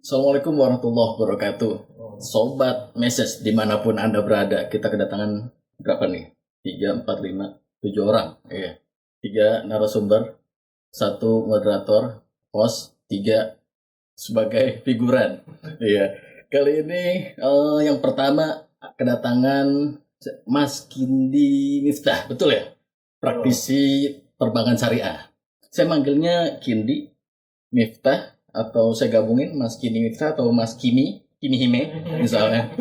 Assalamualaikum warahmatullahi wabarakatuh. Sobat Message dimanapun Anda berada, kita kedatangan berapa nih? 3, 4, 5, 7 orang. Iya. 3 narasumber, 1 moderator, host, 3 sebagai figuran. Iya. Kali ini yang pertama kedatangan Mas Kindi Miftah, betul ya? Praktisi perbankan syariah. Saya manggilnya Kindi Miftah, atau saya gabungin Mas Kini Miftah atau Mas Kimi Hime misalnya.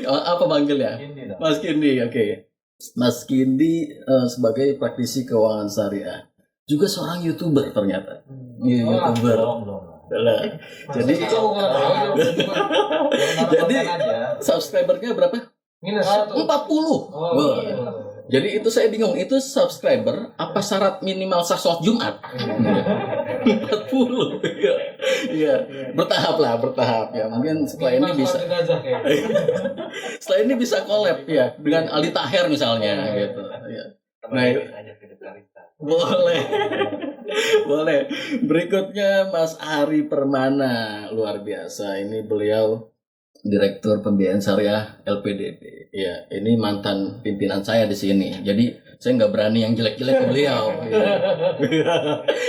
Apa manggilnya? Mas Kindi, oke. Mas Kindi sebagai praktisi keuangan syariah, juga seorang YouTuber ternyata. YouTuber. Jadi subscribernya berapa? Minus 1. 40. Jadi itu saya bingung, itu subscriber apa syarat minimal sah sholat Jumat? 40. Iya, bertahap ya. Mungkin setelah ini bisa. Setelah ini bisa collab ya dengan Ali Taher misalnya gitu. Ya. Nah, boleh. Berikutnya Mas Ari Permana, luar biasa. Ini beliau Direktur Pembiayaan Syariah LPDB. Ya, ini mantan pimpinan saya di sini. Jadi saya nggak berani yang jelek-jelek ke beliau. Ya.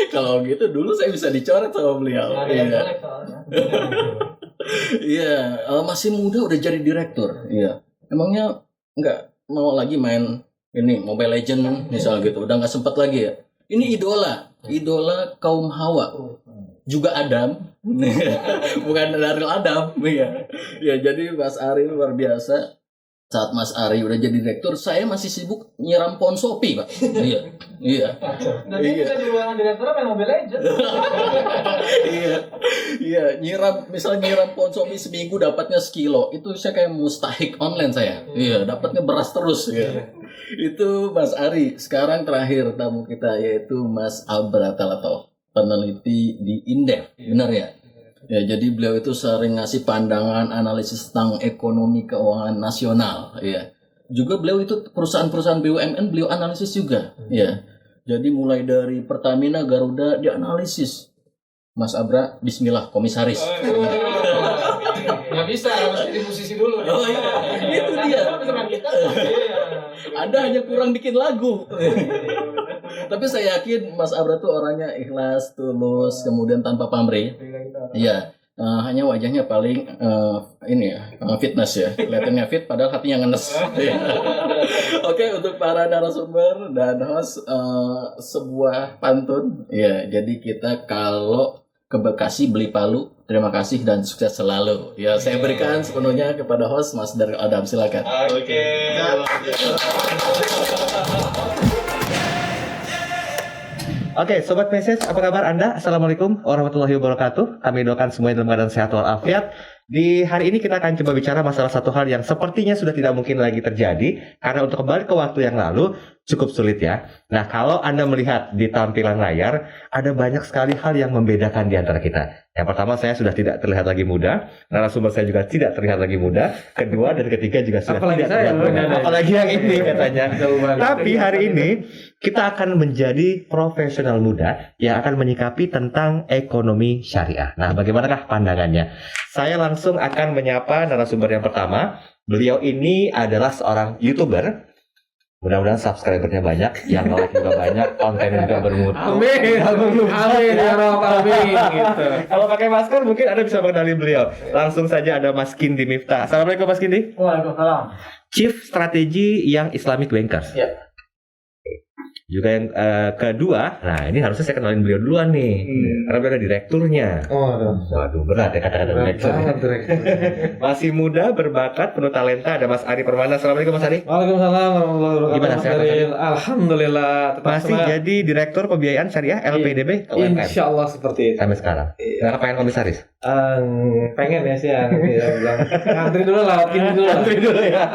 Kalau gitu dulu saya bisa dicoret sama beliau. Iya, masih muda udah jadi direktur. Iya, emangnya nggak mau lagi main ini Mobile Legend misal gitu. Udah nggak sempat lagi ya. Ini idola kaum Hawa. Juga Adam, bukan dari Adam, ya. Jadi Mas Ari luar biasa. Saat Mas Ari udah jadi direktur, saya masih sibuk nyiram pohon Shopee, Pak. Iya. Jadi kita di ruangan direktur main Mobile Legends. Iya. Nyiram pohon Shopee seminggu dapatnya sekilo. Itu saya kayak mustahik online saya. Iya, dapatnya beras terus. Iya. Itu Mas Ari. Sekarang terakhir tamu kita yaitu Mas Abra Talato, peneliti di Indef, benar ya? Ya, jadi beliau itu sering ngasih pandangan analisis tentang ekonomi keuangan nasional, ya. Juga beliau itu perusahaan-perusahaan BUMN beliau analisis juga, ya. Jadi mulai dari Pertamina, Garuda dianalisis. Mas Abra, bismillah, komisaris. Nggak bisa, harus jadi musisi dulu. Oh iya, itu dia. Anda hanya kurang bikin lagu. Tapi saya yakin Mas Abra tuh orangnya ikhlas, tulus, kemudian tanpa pamrih. Iya, hanya wajahnya paling fitness ya. Kelihatannya fit padahal hatinya ngenes. Oke, untuk para narasumber dan host sebuah pantun. Ya, jadi kita kalau ke Bekasi beli palu. Terima kasih dan sukses selalu. Ya, saya berikan sepenuhnya kepada host Mas Darul Adam, silakan. Oke. Oke, Sobat Message, apa kabar Anda? Assalamualaikum warahmatullahi wabarakatuh. Kami doakan semuanya dalam keadaan sehat walafiat. Di hari ini kita akan coba bicara masalah satu hal yang sepertinya sudah tidak mungkin lagi terjadi, karena untuk kembali ke waktu yang lalu cukup sulit ya. Nah, kalau Anda melihat di tampilan layar, ada banyak sekali hal yang membedakan di antara kita. Yang pertama, saya sudah tidak terlihat lagi muda. Narasumber saya juga tidak terlihat lagi muda. Kedua dan ketiga juga sudah tidak terlihat muda. Apalagi yang ini katanya. Tapi hari ini kita akan menjadi profesional muda yang akan menyikapi tentang ekonomi syariah. Nah, bagaimanakah pandangannya? Saya langsung akan menyapa narasumber yang pertama. Beliau ini adalah seorang YouTuber. Mudah-mudahan subscribernya banyak, yang like juga banyak, kontennya juga bermutu. Amin ya Rabbal Alamin. Gitu. Kalau pakai masker mungkin Anda bisa mengenali beliau. Langsung saja ada Mas Kindi Miftah. Assalamualaikum Mas Kindi. Waalaikumsalam. Chief Strategi yang Islamic Bankers. Ya. Juga yang kedua, nah ini harusnya saya kenalin beliau duluan nih, karena beliau ada direkturnya. Waduh, berat ya kata-kata direktur. Masih muda, berbakat, penuh talenta. Ada Mas Ari Permana. Assalamualaikum Mas Ari. Waalaikumsalam warahmatullahi wabarakatuh. Gimana sehat? Alhamdulillah. Masih jadi direktur pembiayaan syariah LPDB UMKM. Insya Allah seperti itu. Sampai sekarang. Nggak pengen komisaris? Pengen ya sih ya. Ngantri dulu lah, Ngantri dulu ya.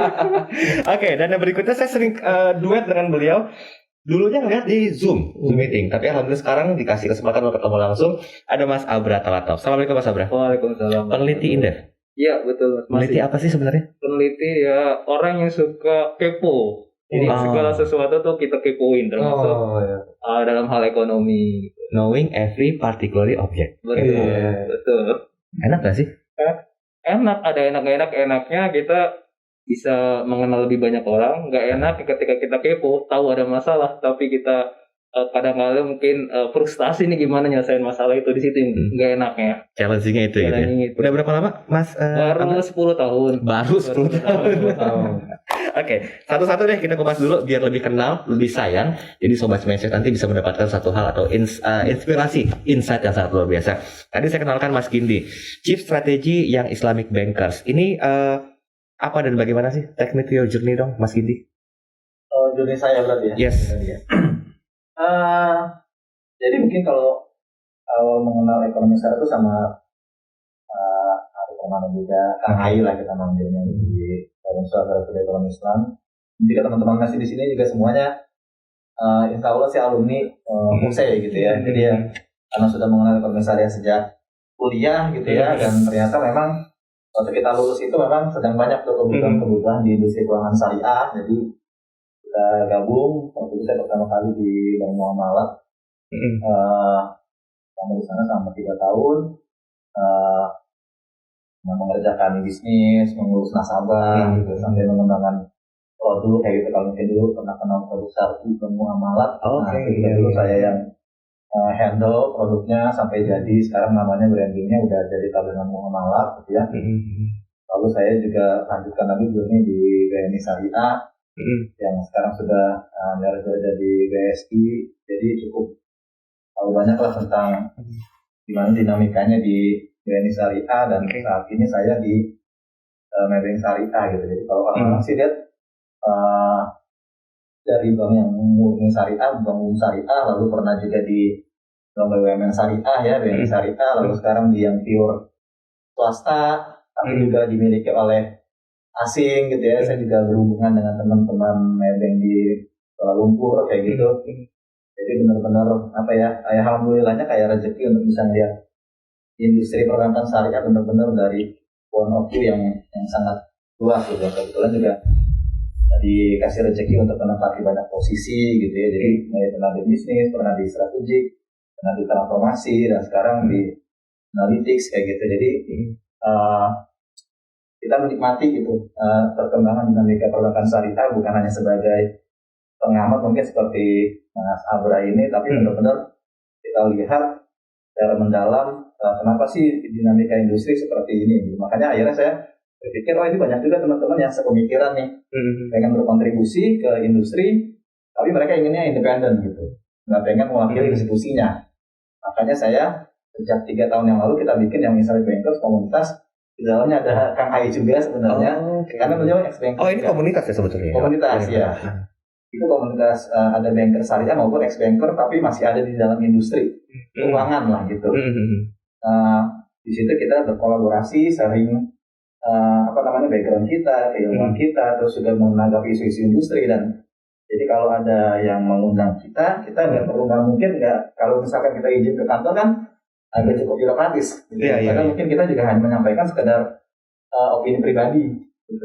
Oke, dan yang berikutnya saya sering duet dengan beliau. Dulunya ngeliat di Zoom meeting, tapi alhamdulillah sekarang dikasih kesempatan untuk ketemu langsung. Ada Mas Abra Talato. Assalamualaikum Mas Abra. Waalaikumsalam. Peneliti Indef. Iya betul. Peneliti apa sih sebenarnya? Peneliti ya orang yang suka kepo. Jadi segala sesuatu tuh kita kepoin, termasuk dalam hal ekonomi. Knowing every particular object. Betul. Enak gak sih? Enak, ada enak gak enak. Enaknya kita bisa mengenal lebih banyak orang. Nggak enak ketika kita kepo, tahu ada masalah, tapi kita kadang-kadang mungkin frustasi nih gimana nyelesain masalah itu, di situ nggak enaknya. Challenging-nya itu gitu ya. Challenging itu. Udah berapa lama Mas? Baru Ahmad? 10 tahun. Baru 10 tahun. Oke, satu-satu deh kita kupas dulu biar lebih kenal, lebih sayang. Jadi Sobat Mindset nanti bisa mendapatkan satu hal atau inspirasi, insight yang sangat luar biasa. Tadi saya kenalkan Mas Gindi, Chief Strategy yang Islamic Bankers. Ini apa dan bagaimana sih? Take me to your journey dong, Mas Gindi. Oh, journey saya berarti ya? Yes. Jadi mungkin kalau mengenal ekonomi syariah itu sama Ari Permana juga, Kang Ai lah kita manggilnya di Forum Saudara Ekonomi Islam. Jika teman-teman masih di sini juga semuanya, insya Allah sih alumni saya gitu ya. Jadi ya karena sudah mengenal ekonomi syariah sejak kuliah gitu ya, dan ternyata memang waktu kita lulus itu memang sedang banyak tuh kebutuhan di industri keuangan syariah. Jadi kita gabung, waktu itu saya pertama kali di Bank Muamalah, selama di sana selama 3 tahun, mengerjakan bisnis, mengurus nasabah, gitu, sampai mengembangkan produk kayak gitu. Kalau mungkin dulu pernah kenal produk Syarti Bank Muamalah, itu juga dulu saya yang handle produknya sampai jadi, sekarang namanya brandingnya udah jadi tabungan Muamalah gitu ya. Lalu saya juga lanjutkan lagi journey di BNI Syariah, yang sekarang sudah jadi BSI. Jadi cukup tahu banyak lah tentang gimana dinamikanya di BNI Syariah, dan saat ini saya di Maybank Syariah gitu. Jadi kalau orang-orang sih lihat dari bank yang murni syariah, bank umum syariah, lalu pernah juga di bank BUMN Syariah ya, BNI Syariah, lalu sekarang di yang pure swasta, tapi juga dimiliki oleh asing gitu ya. Saya juga berhubungan dengan teman-teman Maybank di Kuala Lumpur kayak gitu. Jadi benar-benar apa ya, alhamdulillahnya kayak rezeki untuk bisa melihat industri perbankan syariah benar-benar dari point of view yang sangat luas gitu. Kebetulan juga dikasih rezeki untuk menempati banyak posisi gitu ya. Jadi pernah di bisnis, pernah di strategik, pernah di transformasi, dan sekarang di analytics kayak gitu. Jadi kita menikmati gitu perkembangan dinamika perbankan syariah, bukan hanya sebagai pengamat mungkin seperti Mas Abra ini, tapi benar-benar kita lihat secara mendalam kenapa sih dinamika industri seperti ini. Makanya akhirnya saya berpikir, oh ini banyak juga teman-teman yang sepemikiran nih, pengen berkontribusi ke industri, tapi mereka inginnya independen gitu, nggak pengen mewakili institusinya. Makanya saya sejak 3 tahun yang lalu kita bikin yang misalnya Bankers komunitas. Di dalamnya ada Kang Ai juga sebenarnya, karena beliau ex-banker. Oh, ini komunitas ya sebetulnya? Komunitas ya. Itu komunitas ada banker syariah maupun ex-banker, tapi masih ada di dalam industri keuangan lah gitu. Di situ kita berkolaborasi, sering background kita, keilmuan kita, terus juga menanggapi isu-isu industri. Dan jadi kalau ada yang mengundang kita nggak perlu, kalau misalkan kita izin ke kantor kan agak cukup birokratis gitu. Karena mungkin kita juga hanya menyampaikan sekedar opini pribadi gitu.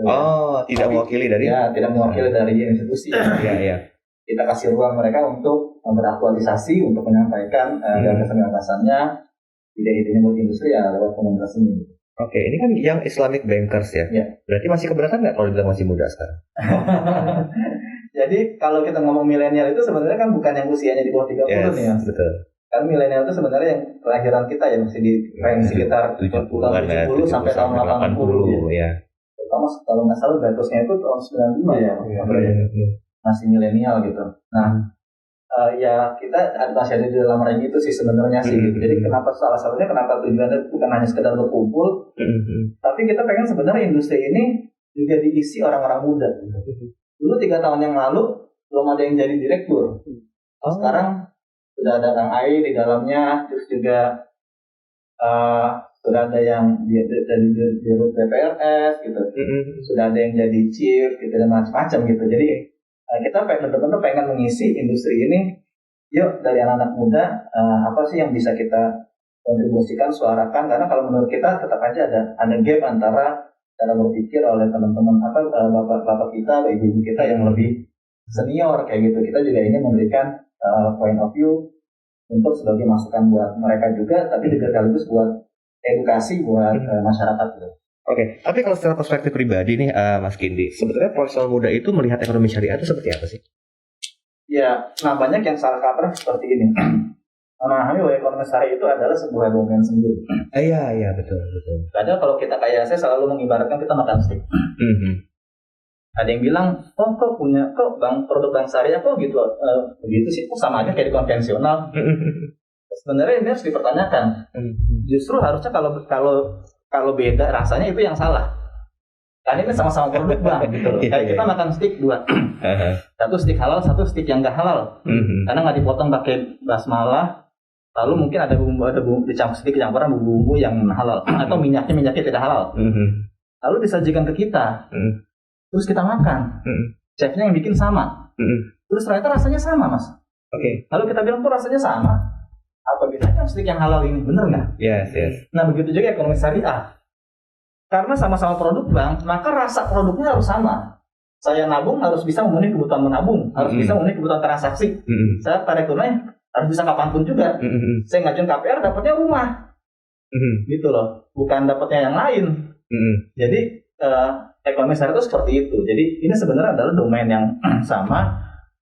Tidak mewakili dari tidak mewakili dari institusi. Kita kasih ruang mereka untuk beraktualisasi, untuk menyampaikan gagasan-gagasannya, ide-idenya buat industri ya lewat komunitas ini. Oke, ini kan yang Islamic Bankers ya. Berarti masih keberatan nggak kalau bilang masih muda sekarang? Jadi kalau kita ngomong milenial itu sebenarnya kan bukan yang usianya di bawah 30 nih ya. Betul. Kan milenial itu sebenarnya yang kelahiran kita ya, masih di range sekitar 70 sampai tahun 80 ya. Terutama kalau nggak salah Batusnya itu tahun 95 ya. Masih milenial gitu. Nah, ya kita masih ada di dalam range itu sih sebenarnya sih gitu. Jadi salah satunya kenapa tujuannya bukan hanya sekedar berkumpul, tapi kita pengen sebenarnya industri ini juga diisi orang-orang muda gitu. Dulu 3 tahun yang lalu belum ada yang jadi direktur. Sekarang sudah ada Kang Ai di dalamnya, terus juga sudah ada yang jadi dirut PPRS gitu, sudah ada yang jadi chief gitu, dan macam-macam gitu. Jadi kita benar-benar pengen mengisi industri ini. Yuk dari anak-anak muda, apa sih yang bisa kita kontribusikan, suarakan? Karena kalau menurut kita tetap aja ada gap antara cara berpikir oleh teman-teman bapak-bapak kita, ibu-ibu kita yang lebih senior kayak gitu. Kita juga ingin memberikan point of view untuk sebagai masukan buat mereka juga, tapi juga sekaligus buat edukasi buat masyarakat gitu. Oke, tapi kalau secara perspektif pribadi nih, Mas Kindi, sebetulnya profesional muda itu melihat ekonomi syariah itu seperti apa sih? Ya, nah banyak yang salah kaprah seperti ini. Memahami bahwa ekonomi syariah itu adalah sebuah domain sendiri. Iya, betul. Kadang kalau kita kayak saya selalu mengibaratkan kita makan steak. Ada yang bilang, kok produk bank syariah kok gitu, begitu sih, kok sama aja kayak di konvensional. Sebenarnya ini harus dipertanyakan. Justru harusnya kalau beda rasanya itu yang salah. Kan ini sama-sama produk bank gitu loh. Kayak kita makan steak dua, satu steak halal, satu steak yang nggak halal. Karena nggak dipotong pakai basmalah. Lalu mungkin ada bumbu dicampur sedikit campuran bumbu yang halal atau minyaknya tidak halal. Lalu disajikan ke kita, terus kita makan. Chefnya yang bikin sama. Terus ternyata rasanya sama, Mas. Oke. Lalu kita bilang kok rasanya sama? Apa bedanya steak yang halal ini? Bener nggak? Yes. Nah begitu juga ekonomi syariah. Karena sama-sama produk bank, maka rasa produknya harus sama. Saya nabung harus bisa memenuhi kebutuhan menabung, harus bisa memenuhi kebutuhan transaksi. Saya tarik tunai harus bisa kapanpun juga. Saya ngajuin KPR dapatnya rumah, gitu loh, bukan dapatnya yang lain. Jadi ekonomi syariah itu seperti itu. Jadi ini sebenarnya adalah domain yang sama.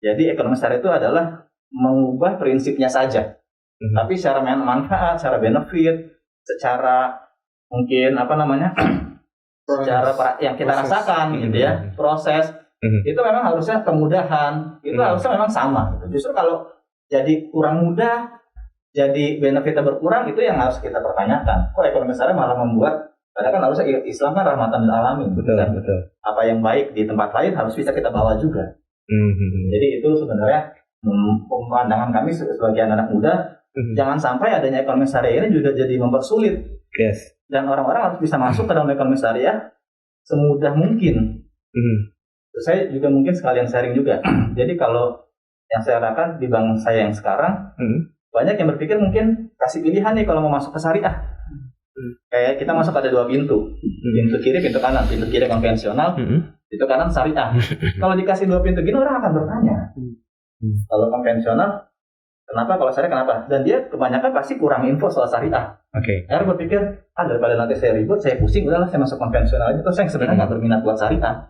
Jadi ekonomi syariah itu adalah mengubah prinsipnya saja, tapi secara manfaat, secara benefit, secara mungkin secara yang kita rasakan gitu ya, proses itu memang harusnya kemudahan itu harusnya memang sama gitu. Justru kalau jadi kurang mudah, jadi benefitnya berkurang, itu yang harus kita pertanyakan. Kok ekonomi syariah malah membuat, padahal kan harusnya Islam kan rahmatan lil alamin. Betul. Apa yang baik di tempat lain harus bisa kita bawa juga. Jadi itu sebenarnya pemandangan kami sebagai anak muda, jangan sampai adanya ekonomi syariah ini juga jadi mempersulit. Yes. Dan orang-orang harus bisa masuk ke dalam ekonomi syariah semudah mungkin. Saya juga mungkin sekalian sharing juga. Jadi kalau yang saya lakukan di bank saya yang sekarang, banyak yang berpikir mungkin kasih pilihan nih kalau mau masuk ke syariah. Kayak kita masuk ada dua pintu. Pintu kiri, pintu kanan. Pintu kiri konvensional, pintu kanan syariah. Kalau dikasih dua pintu gini orang akan bertanya. Kalau konvensional, kenapa? Kalau syariah kenapa? Dan dia kebanyakan pasti kurang info soal syariah. Akhirnya berpikir, daripada nanti saya ribut, saya pusing, udahlah saya masuk konvensional aja. Terus saya sebenarnya nggak berminat buat syariah.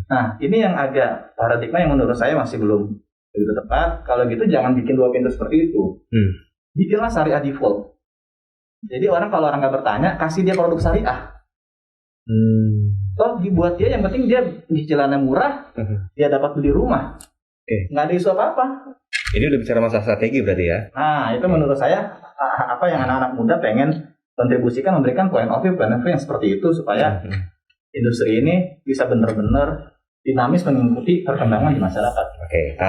Nah, ini yang agak paradigma yang menurut saya masih belum begitu tepat. Kalau gitu jangan bikin dua pintu seperti itu. Bikinlah syariah default. Jadi kalau orang nggak bertanya, kasih dia produk syariah. Toh dibuat dia, yang penting dia cicilannya murah, dia dapat beli rumah. Nggak ada isu apa-apa. Ini udah bicara masalah strategi berarti ya? Nah, itu menurut saya apa yang anak-anak muda pengen kontribusikan, memberikan point of view yang seperti itu supaya industri ini bisa benar-benar dinamis mengikuti perkembangan di masyarakat.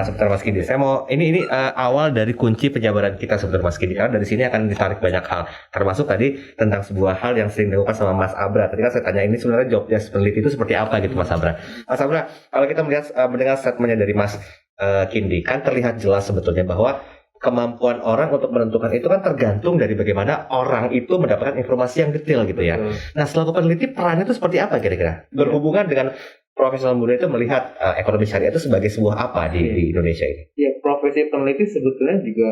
Sebentar Mas Kindi. Saya mau ini awal dari kunci penjabaran kita sebentar Mas Kindi, karena dari sini akan ditarik banyak hal, termasuk tadi tentang sebuah hal yang sering dilakukan sama Mas Abra. Tadi kan saya tanya ini sebenarnya job desk peneliti itu seperti apa gitu Mas Abra. Mas Abra, kalau kita melihat mendengar statementnya dari Mas Kindi, kan terlihat jelas sebetulnya bahwa kemampuan orang untuk menentukan itu kan tergantung dari bagaimana orang itu mendapatkan informasi yang detail gitu ya. Nah, selaku peneliti perannya itu seperti apa kira-kira? Berhubungan dengan profesional muda itu melihat ekonomi syariah itu sebagai sebuah apa di Indonesia ini? Ya, profesi peneliti sebetulnya juga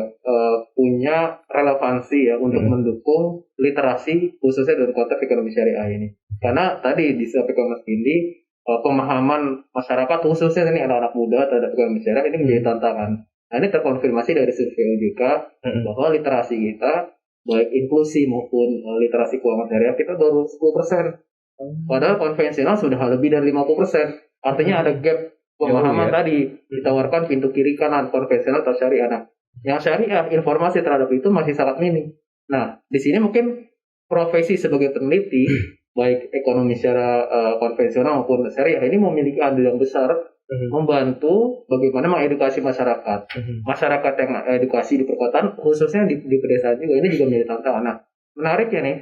punya relevansi ya untuk mendukung literasi khususnya dalam konteks ekonomi syariah ini. Karena tadi disampaikan Mas Kindi, pemahaman masyarakat khususnya ini anak-anak muda terhadap ekonomi syariah ini menjadi tantangan. Nah, ini terkonfirmasi dari survei OJK bahwa literasi kita baik inklusi maupun literasi keuangan syariah kita baru 10%. Padahal konvensional sudah lebih dari 50%. Artinya ada gap pemahaman tadi, ditawarkan pintu kiri kanan konvensional atau syariah. Nah, yang syariah informasi terhadap itu masih sangat minim. Nah, di sini mungkin profesi sebagai peneliti baik ekonomi secara konvensional maupun syariah ini memiliki andil yang besar membantu bagaimana mengedukasi masyarakat. Masyarakat yang edukasi di perkotaan khususnya di pedesaan juga ini juga menjadi tantangan. Nah, menariknya nih,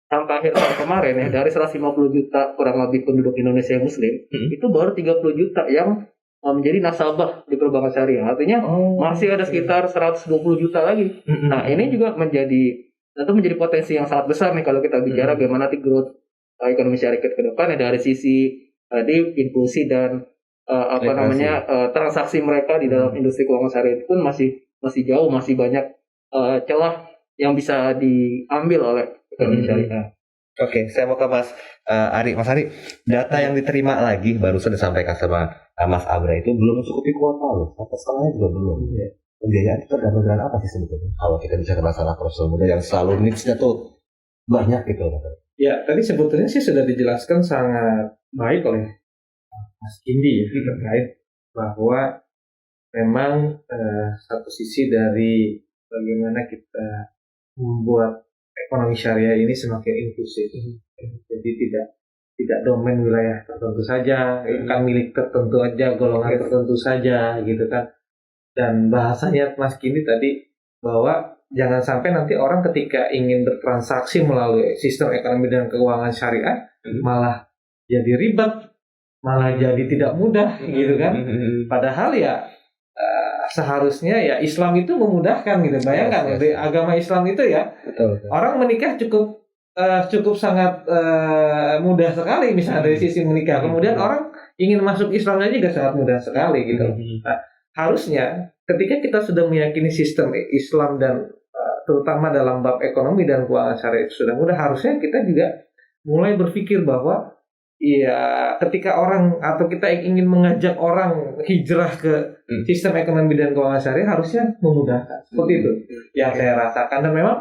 sampai akhir tahun kemarin ya, dari 150 juta kurang lebih penduduk Indonesia yang muslim, itu baru 30 juta yang menjadi nasabah di perbankan syariah. Artinya masih ada sekitar 120 juta lagi. Nah, ini juga menjadi potensi yang sangat besar nih kalau kita bicara bagaimana growth ekonomi syariah ke depan ya, dari sisi tadi inklusi dan transaksi mereka di dalam industri keuangan syariah pun masih jauh, masih banyak celah yang bisa diambil oleh ekonomi syariah. Oke, saya mau ke Mas Ari. Mas Ari, data yang diterima lagi barusan disampaikan sama Mas Abra itu belum mencukupi kuota loh. Sampai setengahnya juga belum. Pembiayaan itu tergantung dengan apa sih sebetulnya? Kalau kita bicara masalah profesional muda yang selalu needs-nya tuh banyak gitu. Ya, tadi sebetulnya sih sudah dijelaskan sangat baik oleh Mas Kindi ya, terkait bahwa memang satu sisi dari bagaimana kita membuat ekonomi syariah ini semakin inklusif. Jadi tidak domain wilayah tertentu saja, kan milik tertentu aja, golongan tertentu saja gitu kan. Dan bahasanya Mas Kindi tadi bahwa jangan sampai nanti orang ketika ingin bertransaksi melalui sistem ekonomi dan keuangan syariah malah jadi ribet, malah jadi tidak mudah gitu kan. Padahal ya seharusnya ya Islam itu memudahkan gitu. Bayangkan di agama Islam itu ya Betul. orang menikah cukup sangat mudah sekali misalnya dari sisi menikah. Kemudian orang ingin masuk Islam aja juga sangat mudah sekali gitu. Nah, harusnya ketika kita sudah meyakini sistem Islam dan terutama dalam bab ekonomi dan keuangan syariah itu sudah mudah, harusnya kita juga mulai berpikir bahwa ya ketika orang atau kita ingin mengajak orang hijrah ke sistem ekonomi dan keuangan syariah harusnya memudahkan. Seperti itu yang saya rasakan. Dan memang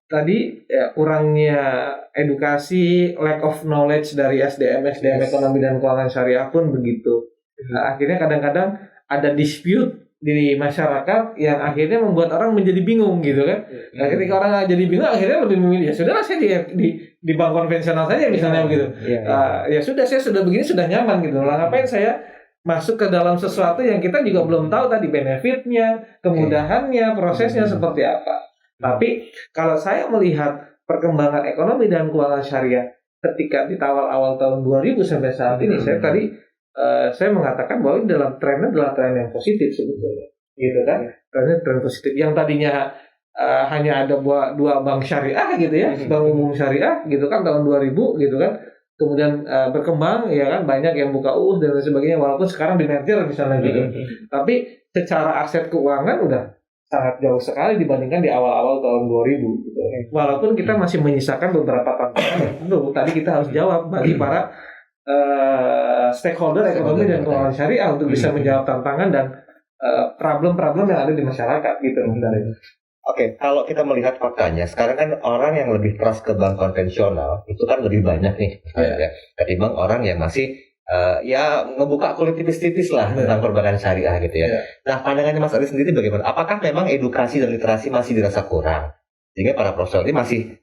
tadi ya, kurangnya edukasi, lack of knowledge dari SDM ekonomi dan keuangan syariah pun begitu. Nah, akhirnya kadang-kadang ada dispute di masyarakat yang akhirnya membuat orang menjadi bingung gitu kan. Nah, ketika orang jadi bingung akhirnya lebih memilih ya sudahlah saya di bank konvensional saja misalnya begitu. Ya sudah saya sudah begini sudah nyaman gitu. Lah ngapain saya masuk ke dalam sesuatu yang kita juga belum tahu tadi benefitnya, kemudahannya, prosesnya seperti apa. Tapi kalau saya melihat perkembangan ekonomi dan keuangan syariah ketika di awal tahun 2000 sampai saat ini saya mengatakan bahwa dalam trennya adalah tren yang positif sebetulnya, gitu kan? Trennya tren positif. Yang tadinya hanya ada dua bank syariah gitu ya, bank umum syariah gitu kan tahun 2000 gitu kan. Kemudian berkembang ya kan banyak yang buka dan lain sebagainya. Walaupun sekarang di merger misalnya gitu. Tapi secara aset keuangan udah sangat jauh sekali dibandingkan di awal-awal tahun 2000 gitu. Walaupun kita masih menyisakan beberapa tantangan. Tentu tadi kita harus jawab bagi para stakeholder ekonomi dan keuangan syariah untuk bisa menjawab tantangan dan problem-problem yang ada di masyarakat gitu. Oke, kalau kita melihat faktanya, sekarang kan orang yang lebih trust ke bank konvensional itu kan lebih banyak nih, ya, ketimbang orang yang masih ya ngebuka kulit tipis-tipis lah tentang perbankan syariah gitu ya. Nah, pandangannya Mas Ali sendiri bagaimana? Apakah memang edukasi dan literasi masih dirasa kurang? Sehingga para profesional ini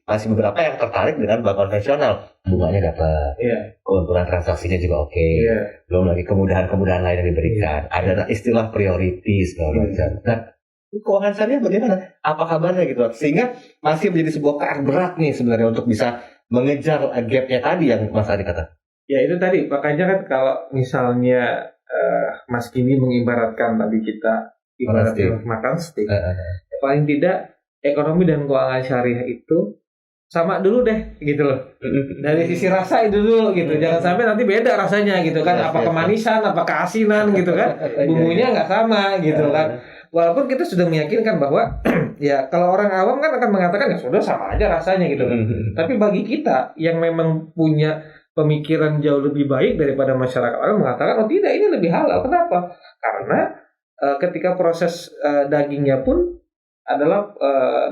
masih beberapa yang tertarik dengan bank konvensional, bunganya dapat, keuntungan transaksinya juga oke, belum lagi kemudahan-kemudahan lain yang diberikan, ada istilah prioritas segala macam. Nah, keuangan syariah bagaimana? Apa kabarnya gitu? Sehingga masih menjadi sebuah PR berat nih sebenarnya untuk bisa mengejar gap-nya tadi yang Mas Adi kata. Ya itu tadi, makanya kan kalau misalnya Mas Kini mengibaratkan tadi kita ibaratnya makan steak, paling tidak ekonomi dan keuangan syariah itu sama dulu deh gitu loh. Dari sisi rasa itu dulu gitu. Jangan sampai nanti beda rasanya gitu kan. Apa kemanisan, apa keasinan gitu kan. Bumbunya nggak sama gitu kan. Walaupun kita sudah meyakinkan bahwa ya kalau orang awam kan akan mengatakan ya sudah sama aja rasanya gitu kan. Tapi bagi kita yang memang punya pemikiran jauh lebih baik daripada masyarakat orang mengatakan oh tidak ini lebih halal. Kenapa? Karena ketika proses dagingnya pun adalah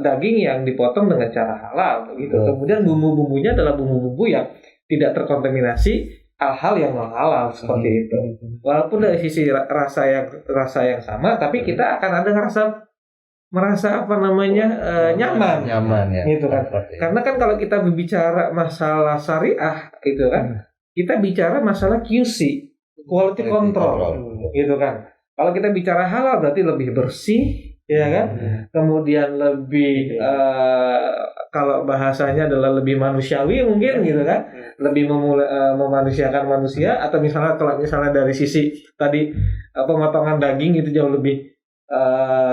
daging yang dipotong dengan cara halal gitu. Kemudian bumbu-bumbunya adalah bumbu-bumbu yang tidak terkontaminasi hal-hal yang non halal seperti itu. Walaupun dari sisi rasa yang sama, tapi kita akan ada merasa apa namanya nyaman ya. Gitu kan. Karena kan kalau kita berbicara masalah syariah gitu kan, kita bicara masalah QC, quality control gitu kan. Kalau kita bicara halal berarti lebih bersih ya kan, kemudian lebih kalau bahasanya adalah lebih manusiawi mungkin gitu kan, lebih memanusiakan manusia atau misalnya kalau misalnya dari sisi tadi pemotongan daging itu jauh lebih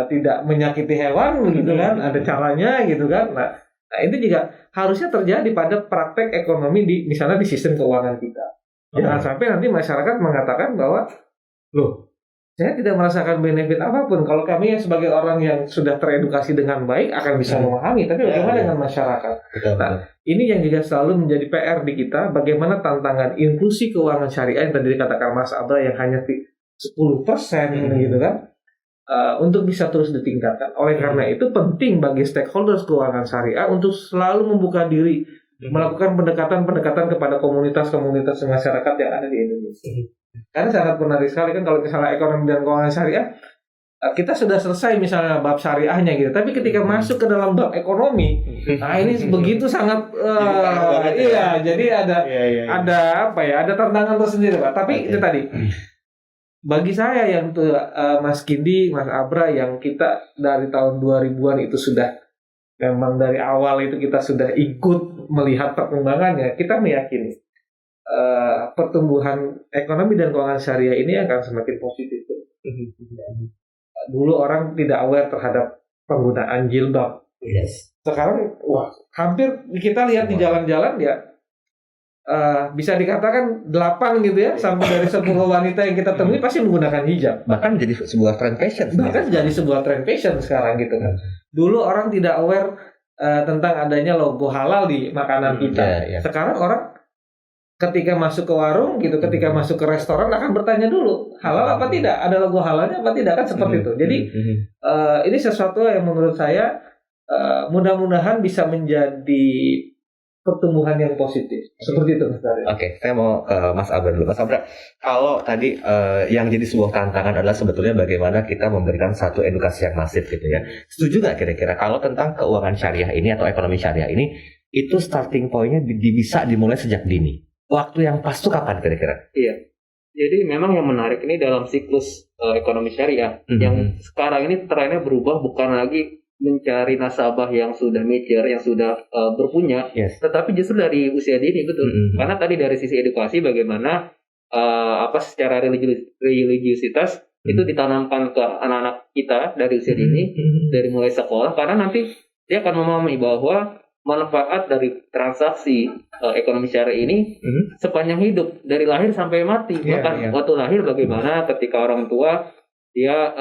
tidak menyakiti hewan gitu kan, ada caranya gitu kan. Nah itu juga harusnya terjadi pada praktek ekonomi di misalnya di sistem keuangan kita. Jangan sampai nanti masyarakat mengatakan bahwa loh saya tidak merasakan benefit apapun. Kalau kami yang sebagai orang yang sudah teredukasi dengan baik akan bisa memahami, tapi bagaimana dengan masyarakat? Nah, ini yang juga selalu menjadi PR di kita, bagaimana tantangan inklusi keuangan syariah yang tadi dikatakan Mas Abra yang hanya 10% gitu kan, untuk bisa terus ditingkatkan. Oleh karena itu penting bagi stakeholders keuangan syariah untuk selalu membuka diri, melakukan pendekatan-pendekatan kepada komunitas-komunitas masyarakat yang ada di Indonesia. Karena sangat menarik sekali kan kalau misalnya ekonomi dan keuangan syariah, kita sudah selesai misalnya bab syariahnya gitu, tapi ketika masuk ke dalam bab ekonomi, nah ini begitu sangat iya, jadi ada apa ya, ada tantangan tersendiri Pak. Tapi itu tadi bagi saya yang tuh Mas Kindi, Mas Abra yang kita dari tahun 2000-an itu sudah memang dari awal itu kita sudah ikut melihat perkembangannya, kita meyakini pertumbuhan ekonomi dan keuangan syariah ini akan semakin positif. Dulu orang tidak aware terhadap penggunaan jilbab. Sekarang hampir kita lihat di jalan-jalan ya bisa dikatakan 8 gitu ya, sampai dari 10 wanita yang kita temui pasti menggunakan hijab. Bahkan jadi sebuah tren fashion. Sekarang gitu kan. Dulu orang tidak aware tentang adanya logo halal di makanan kita. Sekarang orang ketika masuk ke warung gitu, ketika masuk ke restoran akan bertanya dulu halal apa tidak, ada logo halalnya apa tidak, kan seperti itu. Jadi ini sesuatu yang menurut saya mudah-mudahan bisa menjadi pertumbuhan yang positif. Seperti itu Mas Daryl. Oke, saya mau Mas Abra dulu. Mas Abra, kalau tadi yang jadi sebuah tantangan adalah sebetulnya bagaimana kita memberikan satu edukasi yang masif gitu ya. Setuju nggak kira-kira kalau tentang keuangan syariah ini atau ekonomi syariah ini, itu starting point-nya bisa dimulai sejak dini? Waktu yang pas itu kapan kira-kira? Iya. Jadi memang yang menarik ini dalam siklus ekonomi syariah yang sekarang ini trennya berubah, bukan lagi mencari nasabah yang sudah mature, yang sudah berpunya, tetapi justru dari usia dini, betul. Karena tadi dari sisi edukasi bagaimana secara religiusitas itu ditanamkan ke anak-anak kita dari usia dini, dari mulai sekolah, karena nanti dia akan memahami bahwa manfaat dari transaksi ekonomi syariah ini sepanjang hidup, dari lahir sampai mati. Bahkan waktu lahir bagaimana ketika orang tua dia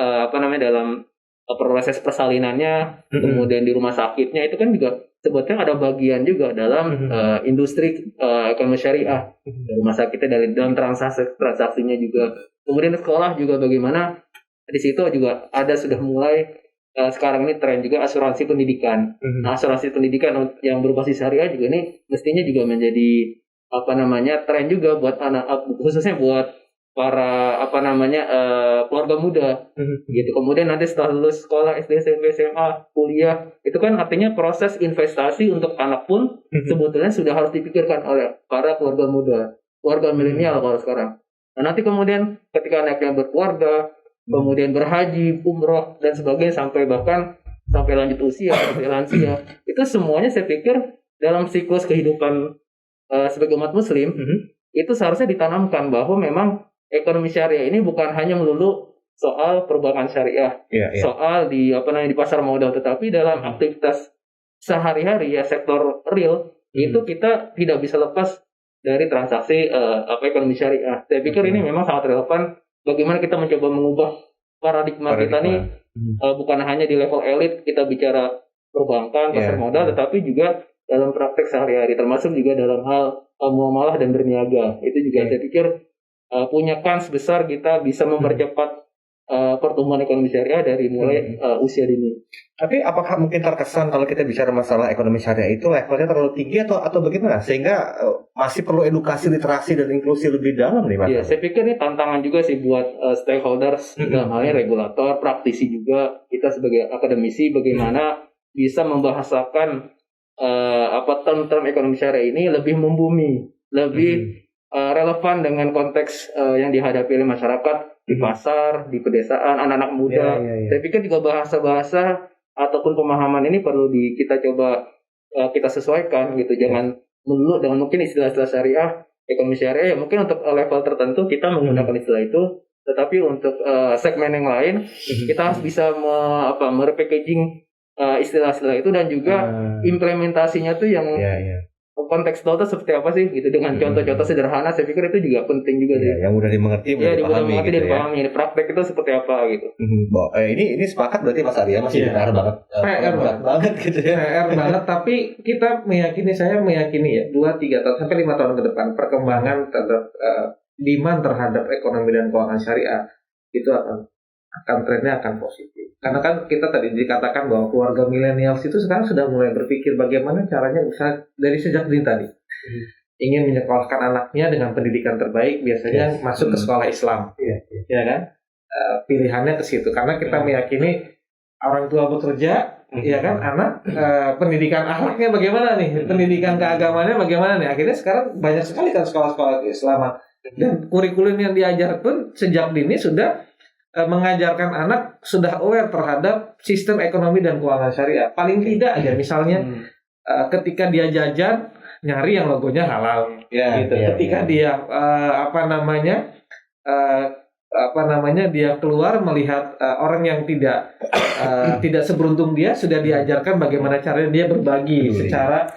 dalam proses persalinannya, kemudian di rumah sakitnya, itu kan juga sebetulnya ada bagian juga dalam industri ekonomi syariah. Dari rumah sakitnya, dari dalam transaksinya juga. Kemudian sekolah juga bagaimana di situ juga ada sudah mulai sekarang ini tren juga asuransi pendidikan. Nah, asuransi pendidikan yang berbasis syariah juga ini mestinya juga menjadi tren juga buat anak, khususnya buat para keluarga muda gitu. Kemudian nanti setelah lulus sekolah SD, SMP, SMA, kuliah, itu kan artinya proses investasi untuk anak pun sebetulnya sudah harus dipikirkan oleh para keluarga muda, keluarga milenial kalau sekarang. Nah, nanti kemudian ketika anaknya berkeluarga, kemudian berhaji, umroh dan sebagainya, sampai lanjut usia, sampai lansia, itu semuanya saya pikir dalam siklus kehidupan sebagai umat muslim itu seharusnya ditanamkan bahwa memang ekonomi syariah ini bukan hanya melulu soal perbankan syariah, soal di pasar modal, tetapi dalam aktivitas sehari-hari ya, sektor real itu kita tidak bisa lepas dari transaksi ekonomi syariah. Saya pikir ini memang sangat relevan. Bagaimana kita mencoba mengubah paradigma kita nih, bukan hanya di level elit kita bicara perbankan, pasar modal, tetapi juga dalam praktek sehari-hari, termasuk juga dalam hal muamalah dan berniaga. Itu juga saya pikir punya kans besar kita bisa mempercepat pertumbuhan ekonomi syariah dari mulai usia dini. Tapi apakah mungkin terkesan kalau kita bicara masalah ekonomi syariah itu levelnya terlalu tinggi atau bagaimana? Sehingga masih perlu edukasi, literasi, dan inklusi lebih dalam nih Mas? Iya, saya pikir ini tantangan juga sih buat stakeholders, dalam halnya regulator, praktisi juga, kita sebagai akademisi bagaimana bisa membahasakan term-term ekonomi syariah ini lebih membumi, lebih relevan dengan konteks yang dihadapi oleh masyarakat di pasar, di pedesaan, anak-anak muda. Saya pikir juga bahasa-bahasa ataupun pemahaman ini perlu kita coba kita sesuaikan gitu. Jangan melulu dengan mungkin istilah-istilah syariah, ekonomi syariah ya mungkin untuk level tertentu kita menggunakan istilah itu, tetapi untuk segmen yang lain kita harus bisa merepackaging istilah-istilah itu, dan juga implementasinya tuh yang kontekstual itu seperti apa sih gitu dengan contoh-contoh sederhana. Saya pikir itu juga penting juga deh. Yang mudah dimengerti, mudah Iya, dipahami mengerti gitu dan ya. pahami ini praktek itu seperti apa gitu. Ini sepakat berarti Mas Arya masih Iya. benar banget. PR berat banget gitu ya. PR banget, tapi kita saya meyakini ya 2-3 tahun sampai 5 tahun ke depan perkembangan terhadap demand terhadap ekonomi dan keuangan syariah itu akan trennya akan positif. Karena kan kita tadi dikatakan bahwa keluarga milenial itu sekarang sudah mulai berpikir bagaimana caranya usaha dari sejak dini tadi. Ingin menyekolahkan anaknya dengan pendidikan terbaik, biasanya masuk ke sekolah Islam. Ya kan? Pilihannya ke situ karena kita meyakini orang tua bekerja, ya kan, anak pendidikan akhlaknya bagaimana nih, pendidikan keagamaannya bagaimana nih. Akhirnya sekarang banyak sekali kan sekolah-sekolah keislaman dan kurikulum yang diajar pun sejak dini sudah mengajarkan anak sudah aware terhadap sistem ekonomi dan keuangan syariah. Paling tidak aja misalnya ketika dia jajan nyari yang logonya halal, gitu. Ketika dia dia keluar melihat orang yang tidak seberuntung dia, sudah diajarkan bagaimana caranya dia berbagi secara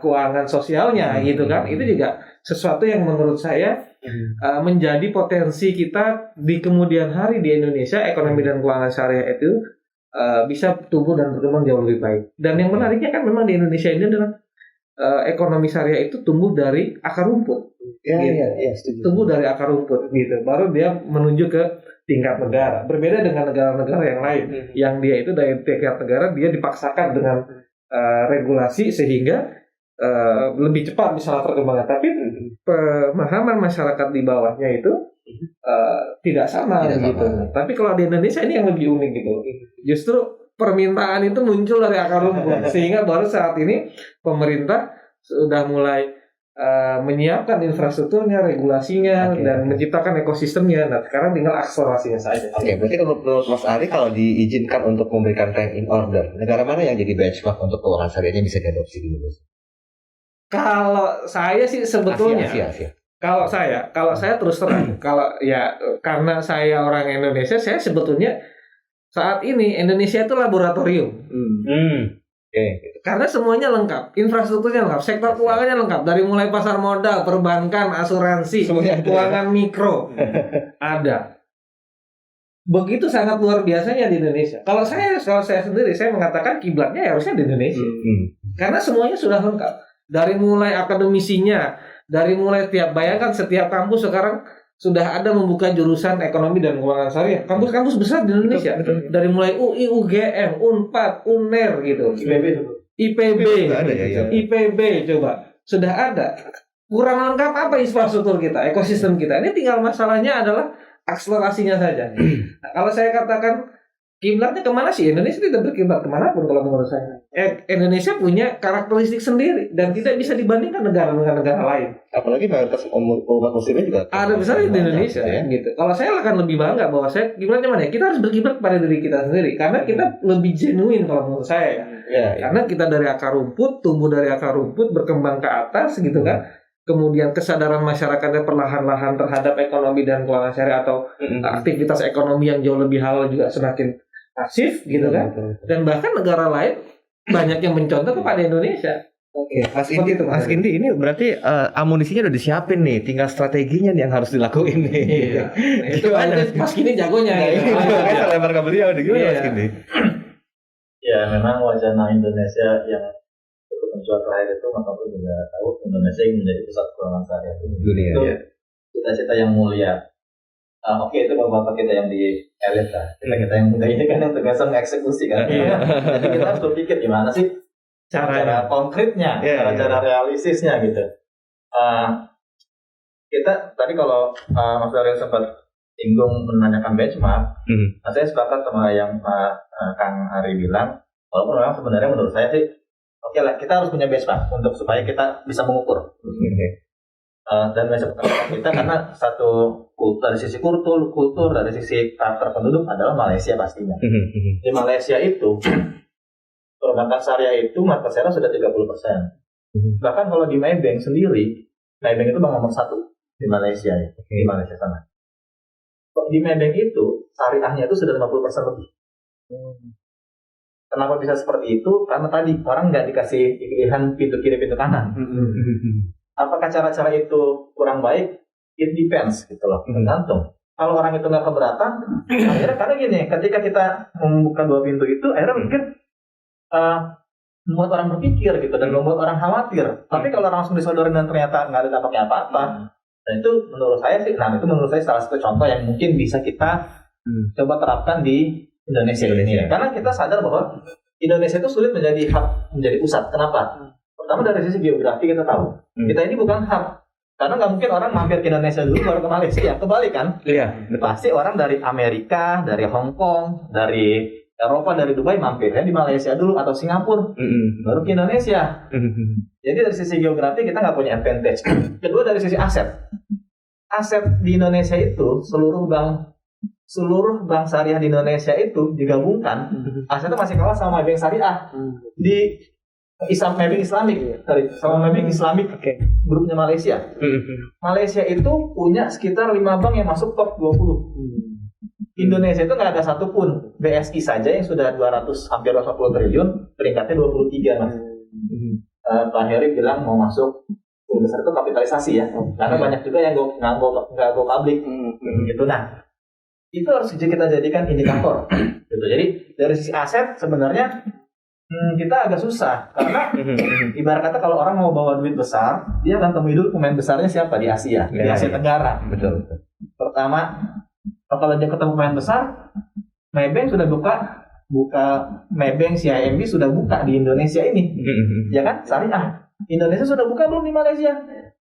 keuangan sosialnya, gitu kan. Itu juga sesuatu yang menurut saya menjadi potensi kita di kemudian hari di Indonesia. Ekonomi dan keuangan syariah itu bisa tumbuh dan berkembang jauh lebih baik. Dan yang menariknya kan memang di Indonesia ini adalah ekonomi syariah itu tumbuh dari akar rumput. Setuju. Tumbuh dari akar rumput gitu. Baru dia menuju ke tingkat negara. Berbeda dengan negara-negara yang lain yang dia itu dari tingkat negara dia dipaksakan dengan regulasi sehingga lebih cepat misalnya perkembangan, tapi pemahaman masyarakat di bawahnya itu tidak sama gitu. Tapi kalau di Indonesia ini yang lebih unik gitu. Justru permintaan itu muncul dari akar rumput sehingga baru saat ini pemerintah sudah mulai menyiapkan infrastrukturnya, regulasinya, dan menciptakan ekosistemnya. Nah, sekarang tinggal akselerasinya saja. Berarti kalau menurut Mas Ari, kalau diizinkan untuk memberikan time in order, negara mana yang jadi benchmark untuk keuangan syariahnya bisa diadopsi di Indonesia? Kalau saya sih sebetulnya, Asia. kalau saya terus terang, karena saya orang Indonesia, saya sebetulnya saat ini Indonesia itu laboratorium. Karena semuanya lengkap, infrastrukturnya lengkap, sektor keuangannya lengkap, dari mulai pasar modal, perbankan, asuransi, keuangan mikro ada. Begitu sangat luar biasanya di Indonesia. Kalau saya sendiri, saya mengatakan kiblatnya harusnya di Indonesia, karena semuanya sudah lengkap. Dari mulai akademisinya, dari mulai bayangkan setiap kampus sekarang sudah ada membuka jurusan ekonomi dan keuangan syariah. Kampus-kampus besar di Indonesia, dari mulai UI, UGM, Unpad, UNER gitu, IPB coba sudah ada. Kurang lengkap apa infrastruktur kita, ekosistem kita. Ini tinggal masalahnya adalah akselerasinya saja. Nah, kalau saya katakan kiblatnya kemana sih? Indonesia tidak berkiblat kemanapun kalau menurut saya. Indonesia punya karakteristik sendiri dan tidak bisa dibandingkan negara lain. Apalagi mayoritas umat muslimnya juga ada besar di Indonesia, gitu. Kalau saya akan lebih bangga bahwa saya kiblatnya mana? Kita harus berkiblat pada diri kita sendiri karena kita lebih genuine kalau menurut saya. Karena kita dari akar rumput, tumbuh dari akar rumput, berkembang ke atas, gitu kan. Kemudian kesadaran masyarakatnya perlahan-lahan terhadap ekonomi dan keuangan syariah atau aktivitas ekonomi yang jauh lebih halal juga semakin masif, gitu kan. Dan bahkan negara lain banyak yang mencontoh kepada Indonesia. Mas Indi, ini berarti amunisinya udah disiapin nih, tinggal strateginya yang harus dilakuin nih. Itu Mas Kindi jagonya. Saya lempar ke beliau, gimana Mas Kindi? Ya, memang wacana Indonesia yang cukup mencuat terakhir itu, maka pun juga tahu Indonesia ingin menjadi pusat keuangan syariah dunia. Itu cita-cita yang mulia. Oke, itu bapak kita yang di elit lah. Kita yang muda ini kan yang tugasnya mengeksekusi kan. Jadi kita harus berpikir gimana sih cara konkretnya, cara realistisnya gitu. Kita tadi kalau Mas Daryl sempat singgung menanyakan benchmark, saya sepakat sama yang Kang Ari bilang, walaupun memang sebenarnya menurut saya sih, oke lah, kita harus punya benchmark untuk supaya kita bisa mengukur. Dan bisa pertanyaan kita karena satu dari sisi kultur dari sisi karakter penduduk adalah Malaysia pastinya. Di Malaysia itu perbankan syariah itu market share sudah 30%. Bahkan kalau di Maybank sendiri, Maybank itu bank nomor 1 di Malaysia ya, di Malaysia sana. Di Maybank itu syariahnya itu sudah 50% lebih. Kenapa bisa seperti itu? Karena tadi orang nggak dikasih pilihan pintu kiri, pintu kanan. Apakah cara-cara itu kurang baik? It depends gitu loh, tergantung. Kalau orang itu nggak keberatan, akhirnya karena gini, ketika kita membuka 2 pintu itu, akhirnya mungkin membuat orang berpikir gitu dan membuat orang khawatir. Tapi kalau langsung disodorin dan ternyata nggak ada dampaknya apa-apa, dan itu menurut saya sih, itu menurut saya salah satu contoh yang mungkin bisa kita coba terapkan di Indonesia ini. Karena kita sadar bahwa Indonesia itu sulit menjadi hub, menjadi pusat. Kenapa? Pertama dari sisi geografi kita tahu, kita ini bukan hub. Karena nggak mungkin orang mampir ke Indonesia dulu baru ke Malaysia. Kebalik kan? Iya. Pasti orang dari Amerika, dari Hong Kong, dari Eropa, dari Dubai mampirnya di Malaysia dulu atau Singapura, baru ke Indonesia. Jadi dari sisi geografi kita nggak punya advantage. Kedua dari sisi aset. Aset di Indonesia itu seluruh bank syariah di Indonesia itu digabungkan, asetnya masih kalah sama bank syariah di Maybank Islamik, sama Maybank Islamik grupnya Malaysia. Malaysia itu punya sekitar 5 bank yang masuk top 20. Indonesia itu nggak ada satupun. BSI saja yang sudah 200 hampir 240 triliun, peringkatnya 23 mas. Pak Heri bilang mau masuk besar itu kapitalisasi ya, karena banyak juga yang nggak go public gitu. Nah, itu harus kita jadikan indikator gitu. Jadi dari sisi aset sebenarnya kita agak susah, karena ibarat kata kalau orang mau bawa duit besar, dia akan temui dulu pemain besarnya siapa di Asia, di Asia Tenggara. Betul. Pertama, kalau dia ketemu pemain besar, Maybank sudah buka Maybank, CIMB sudah buka di Indonesia ini, ya kan? Syariah. Indonesia sudah buka belum di Malaysia?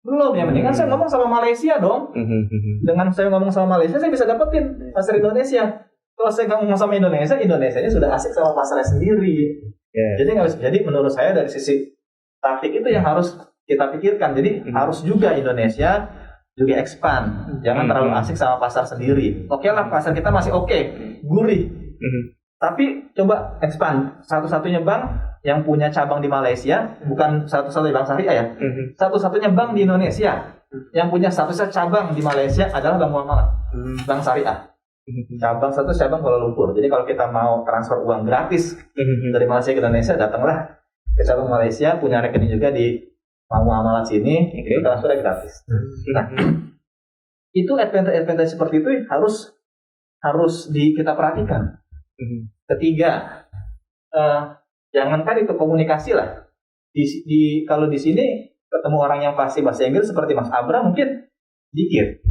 Belum, ya mendingan saya ngomong sama Malaysia dong. Dengan saya ngomong sama Malaysia, saya bisa dapetin pasar Indonesia. Kalau saya nggak ngomong sama Indonesia, Indonesianya sudah asik sama pasarnya sendiri. Jadi menurut saya dari sisi taktik itu yang harus kita pikirkan. Jadi harus juga Indonesia juga expand. Jangan terlalu asik sama pasar sendiri. Oke lah, pasar kita masih gurih. Tapi coba expand. Satu-satunya bank yang punya cabang di Malaysia, bukan satu-satunya bank syariah ya. Satu-satunya bank di Indonesia yang punya satu-satunya cabang di Malaysia adalah Bank Muamalat, bank syariah. Cabang Kuala Lumpur. Jadi kalau kita mau transfer uang gratis dari Malaysia ke Indonesia, datanglah ke cabang Malaysia, punya rekening juga di Bank Muamalat sini, transfernya gratis. Nah, itu advantage seperti itu harus kita perhatikan. Ketiga, jangankan itu komunikasi lah. Kalau di sini ketemu orang yang fasih bahasa Inggris seperti Mas Abra mungkin dikit.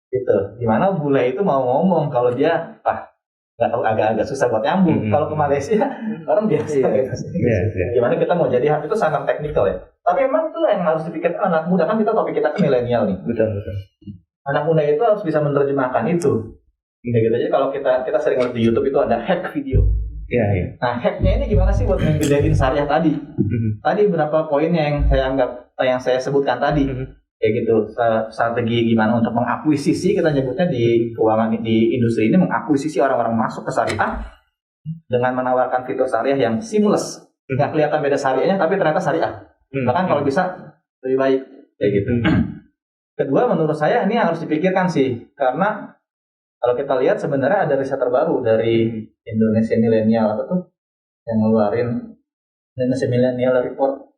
Gitu. Dimana bule itu mau ngomong kalau dia nggak tahu, agak-agak susah buat nyambung. Kalau ke Malaysia orang biasa gitu. Gimana kita mau jadi itu sangat teknikal ya. Tapi emang itu yang harus dipikirkan anak muda, kan kita topik kita kan milenial nih. Betul. Anak muda itu harus bisa menerjemahkan itu. Kayak gitu aja. Kalau kita sering lihat di YouTube itu ada hack video. Nah, hacknya ini gimana sih buat ngebedain syariah tadi? Tadi berapa poinnya yang saya sebutkan tadi? Kayak gitu, strategi gimana untuk mengakuisisi, kita nyebutnya di keuangan di industri ini, mengakuisisi orang-orang masuk ke syariah dengan menawarkan fitur syariah yang seamless, nggak kelihatan beda syariahnya tapi ternyata syariah. Bahkan kalau bisa lebih baik kayak gitu. Kedua, menurut saya ini harus dipikirkan sih, karena kalau kita lihat sebenarnya ada riset terbaru dari Indonesia Millennial yang ngeluarin Indonesia Millennial Report.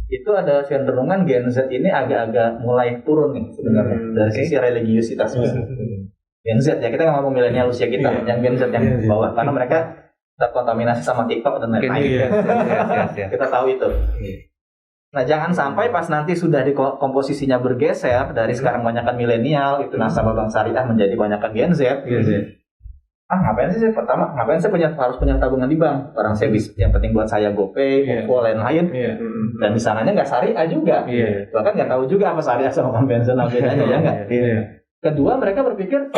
Itu ada cenderungan Gen Z ini agak-agak mulai turun nih sebenarnya dari sisi religiusitasnya. Gen Z ya, kita nggak ngomong milenial usia kita, yang Gen Z yang bawah, karena mereka terkontaminasi sama TikTok dan lain-lain. Kita tahu itu. Nah, jangan sampai pas nanti sudah komposisinya bergeser dari sekarang banyakkan milenial, itu nasabah bank syariah menjadi banyakkan Gen Z. Ngapain sih harus punya tabungan di bank? Orang saya bisa, yang penting buat saya GoPay, OVO, lain-lain. Dan di sananya nggak syariah juga. Bahkan nggak tahu juga apa syariah sama konvensional bedanya, ya nggak? Kedua, mereka berpikir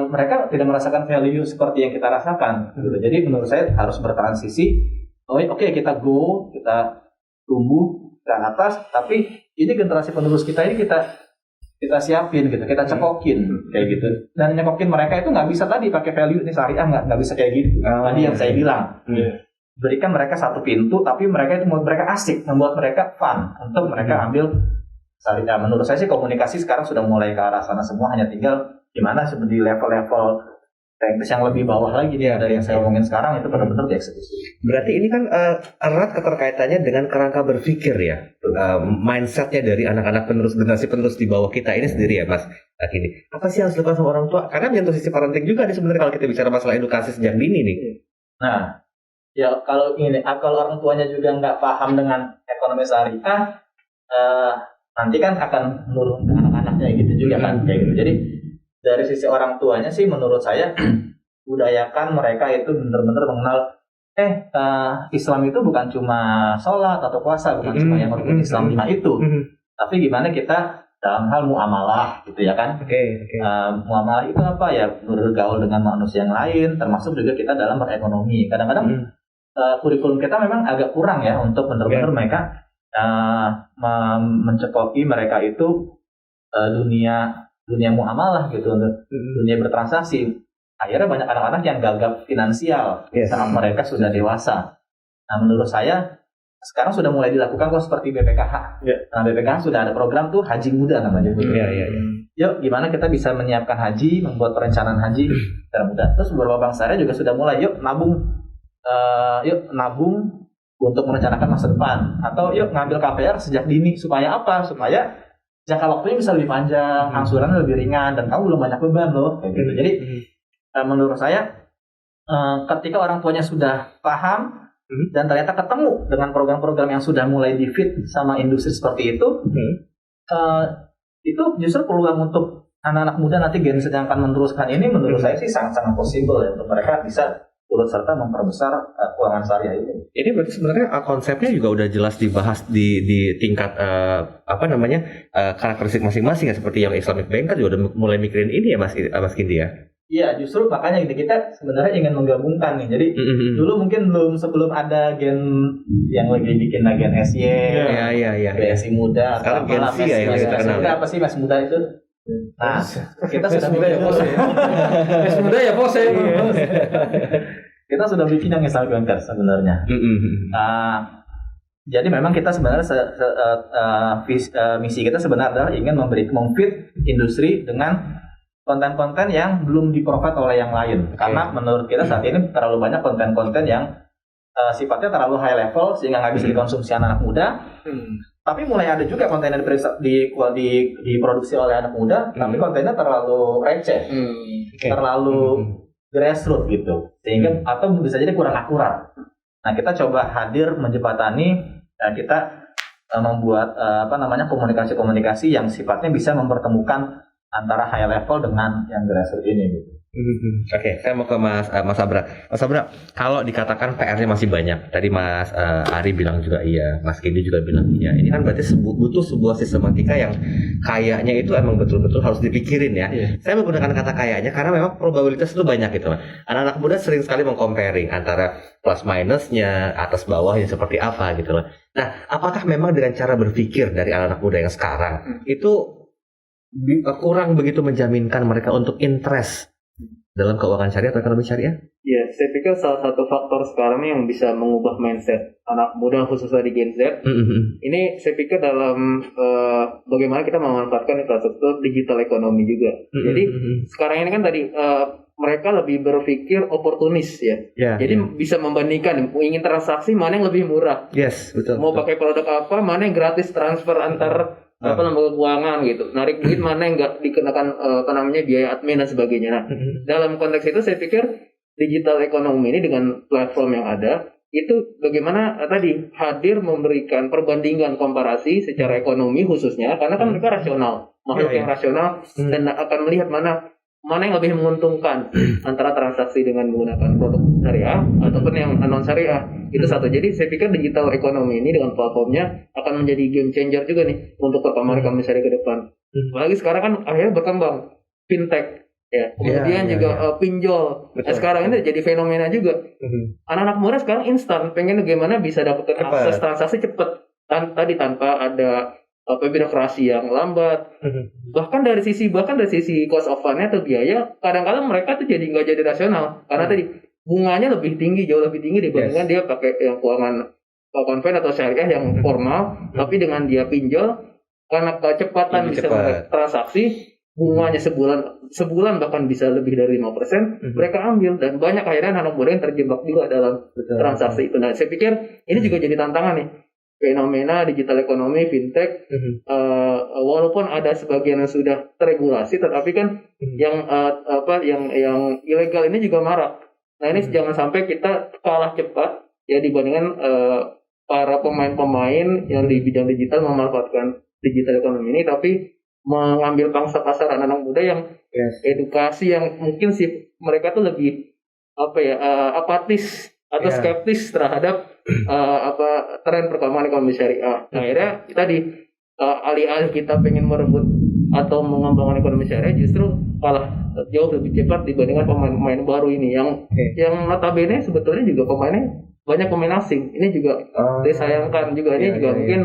mereka tidak merasakan value seperti yang kita rasakan. Gitu. Jadi menurut saya harus bertransisi. Oke, kita tumbuh ke atas, tapi ini generasi penerus kita ini kita siapin gitu, kita cekokin kayak gitu. Dan nyekokin mereka itu nggak bisa tadi pakai value ini syariah, nggak bisa kayak gitu. Tadi yang saya bilang, berikan mereka satu pintu, tapi mereka itu membuat mereka asik, membuat mereka fun untuk mereka ambil syariah. Menurut saya sih komunikasi sekarang sudah mulai ke arah sana semua, hanya tinggal gimana di level-level teknis yang lebih bawah lagi dari yang saya omongin sekarang itu benar-benar dieksekusi. Berarti ini kan erat keterkaitannya dengan kerangka berpikir ya, mindsetnya dari anak-anak generasi penerus di bawah kita ini sendiri ya Mas. Gini, apa sih yang harus dilakukan sama orang tua? Karena menyentuh sisi parenting juga nih sebenarnya kalau kita bicara masalah edukasi sejak dini nih. Nah, ya kalau orang tuanya juga nggak paham dengan ekonomi syariah, nanti kan akan menurun ke anak-anaknya gitu juga kan kayak gitu. Jadi dari sisi orang tuanya sih menurut saya budayakan mereka itu benar-benar mengenal Islam itu bukan cuma sholat atau puasa, bukan cuma yang rukun Islam 5 itu, tapi gimana kita dalam hal muamalah gitu ya kan. Muamalah itu apa ya, bergaul dengan manusia yang lain, termasuk juga kita dalam berekonomi. Kadang-kadang kurikulum kita memang agak kurang ya untuk benar-benar mereka mencekoki mereka itu dunia muamalah gitu, untuk dunia bertransaksi. Akhirnya banyak anak-anak yang gagap finansial saat mereka sudah dewasa. Nah menurut saya sekarang sudah mulai dilakukan kok seperti BPKH. Nah BPKH sudah ada program tuh Haji Muda namanya. Yuk gimana kita bisa menyiapkan haji, membuat perencanaan haji secara mudah. Terus beberapa bank syariah juga sudah mulai yuk nabung untuk merencanakan masa depan, atau yuk ngambil KPR sejak dini. Supaya apa? Supaya jangka waktunya bisa lebih panjang, angsurannya lebih ringan, dan kamu belum banyak beban loh kayak gitu. Jadi menurut saya ketika orang tuanya sudah paham dan ternyata ketemu dengan program-program yang sudah mulai di-fit sama industri seperti itu justru peluang untuk anak-anak muda nanti generasi yang akan meneruskan ini menurut saya sih sangat-sangat possible ya, untuk mereka bisa turut serta memperbesar keuangan syariah ini. Ini berarti sebenarnya konsepnya juga udah jelas dibahas di tingkat karakteristik masing-masing ya, seperti yang Islamic Banker juga udah mulai mikirin ini ya Mas Kindi ya. Iya, justru makanya kita sebenarnya ingin menggabungkan nih. Jadi dulu mungkin sebelum ada gen yang lagi bikin gen SY, BSI muda, sekarang gen Z ya yang kita kenal. Apa sih Mas Muda itu? Nah, kita sudah muda ya bos ya. Mas muda ya bos ya. Kita sudah bikin yang Islamic Banker sebenarnya. Jadi memang kita sebenarnya misi kita sebenarnya adalah ingin memfit industri dengan konten-konten yang belum di-provide oleh yang lain. Karena menurut kita saat ini terlalu banyak konten-konten yang sifatnya terlalu high level sehingga nggak bisa dikonsumsi anak muda. Tapi mulai ada juga konten yang diproduksi oleh anak muda, tapi kontennya terlalu receh, terlalu grassroots gitu, sehingga atau bisa jadi kurang akurat. Nah kita coba hadir menjembatani, kita membuat komunikasi-komunikasi yang sifatnya bisa mempertemukan antara high level dengan yang grassroots ini gitu. Oke, saya mau ke Mas Abra. Mas Abra, kalau dikatakan PR-nya masih banyak, tadi Mas Ari bilang juga iya, Mas Kindi juga bilang iya. Ini kan berarti butuh sebuah sistematika yang kayaknya itu emang betul-betul harus dipikirin ya. Saya menggunakan kata kayaknya karena memang probabilitas itu banyak gitu. Anak-anak muda sering sekali mengcomparing antara plus minusnya, atas bawahnya seperti apa gitu loh. Nah, apakah memang dengan cara berpikir dari anak-anak muda yang sekarang itu kurang begitu menjaminkan mereka untuk interest dalam keuangan syariah atau ekonomi syariah? Ya, saya pikir salah satu faktor sekarang yang bisa mengubah mindset anak muda khususnya di Gen Z, ini saya pikir dalam bagaimana kita memanfaatkan infrastruktur digital ekonomi juga. Jadi sekarang ini kan tadi mereka lebih berpikir oportunis ya. Jadi bisa membandingkan ingin transaksi mana yang lebih murah. Yes, betul. Mau pakai produk apa, mana yang gratis transfer antar lembaga keuangan gitu, narik duit mana yang nggak dikenakan biaya admin dan sebagainya. Nah, dalam konteks itu saya pikir digital ekonomi ini dengan platform yang ada itu bagaimana tadi hadir memberikan perbandingan komparasi secara ekonomi khususnya, karena kan mereka rasional, makhluk yang rasional dan akan melihat mana yang lebih menguntungkan antara transaksi dengan menggunakan produk syariah ataupun yang non syariah. Itu satu. Jadi saya pikir digital ekonomi ini dengan platformnya akan menjadi game changer juga nih untuk perkembangan ekonomi syariah ke depan. Apalagi sekarang kan akhirnya berkembang fintech ya. Kemudian juga pinjol. Nah, sekarang ini jadi fenomena juga. Anak-anak muda sekarang instan pengen bagaimana bisa dapatkan akses transaksi cepat tanpa ada birokrasi yang lambat. Bahkan dari sisi cost of fund-nya atau biaya, kadang-kadang mereka tuh jadi nggak jadi rasional karena tadi bunganya jauh lebih tinggi dibandingkan dia pakai yang keuangan konven atau syariah yang formal, tapi dengan dia pinjol karena kecepatan bisa transaksi bunganya sebulan bahkan bisa lebih dari 5%, mereka ambil, dan banyak akhirnya anak muda yang terjebak juga dalam transaksi itu. Nah, saya pikir ini juga jadi tantangan nih, fenomena digital ekonomi, fintech, walaupun ada sebagian yang sudah terregulasi, tetapi kan yang ilegal ini juga marak. Nah, ini jangan sampai kita kalah cepat ya dibandingkan para pemain-pemain yang di bidang digital memanfaatkan digital ekonomi ini, tapi mengambil pangsa pasar anak muda yang edukasi yang mungkin sih mereka tuh lebih apatis atau skeptis terhadap tren perkembangan ekonomi syariah. Nah, akhirnya kita alih-alih kita pengen merebut atau mengembangkan ekonomi syariah, justru kalah jauh lebih cepat dibandingkan pemain-pemain baru ini yang notabene sebetulnya juga pemainnya banyak pemain asing. Ini juga disayangkan juga, ini juga mungkin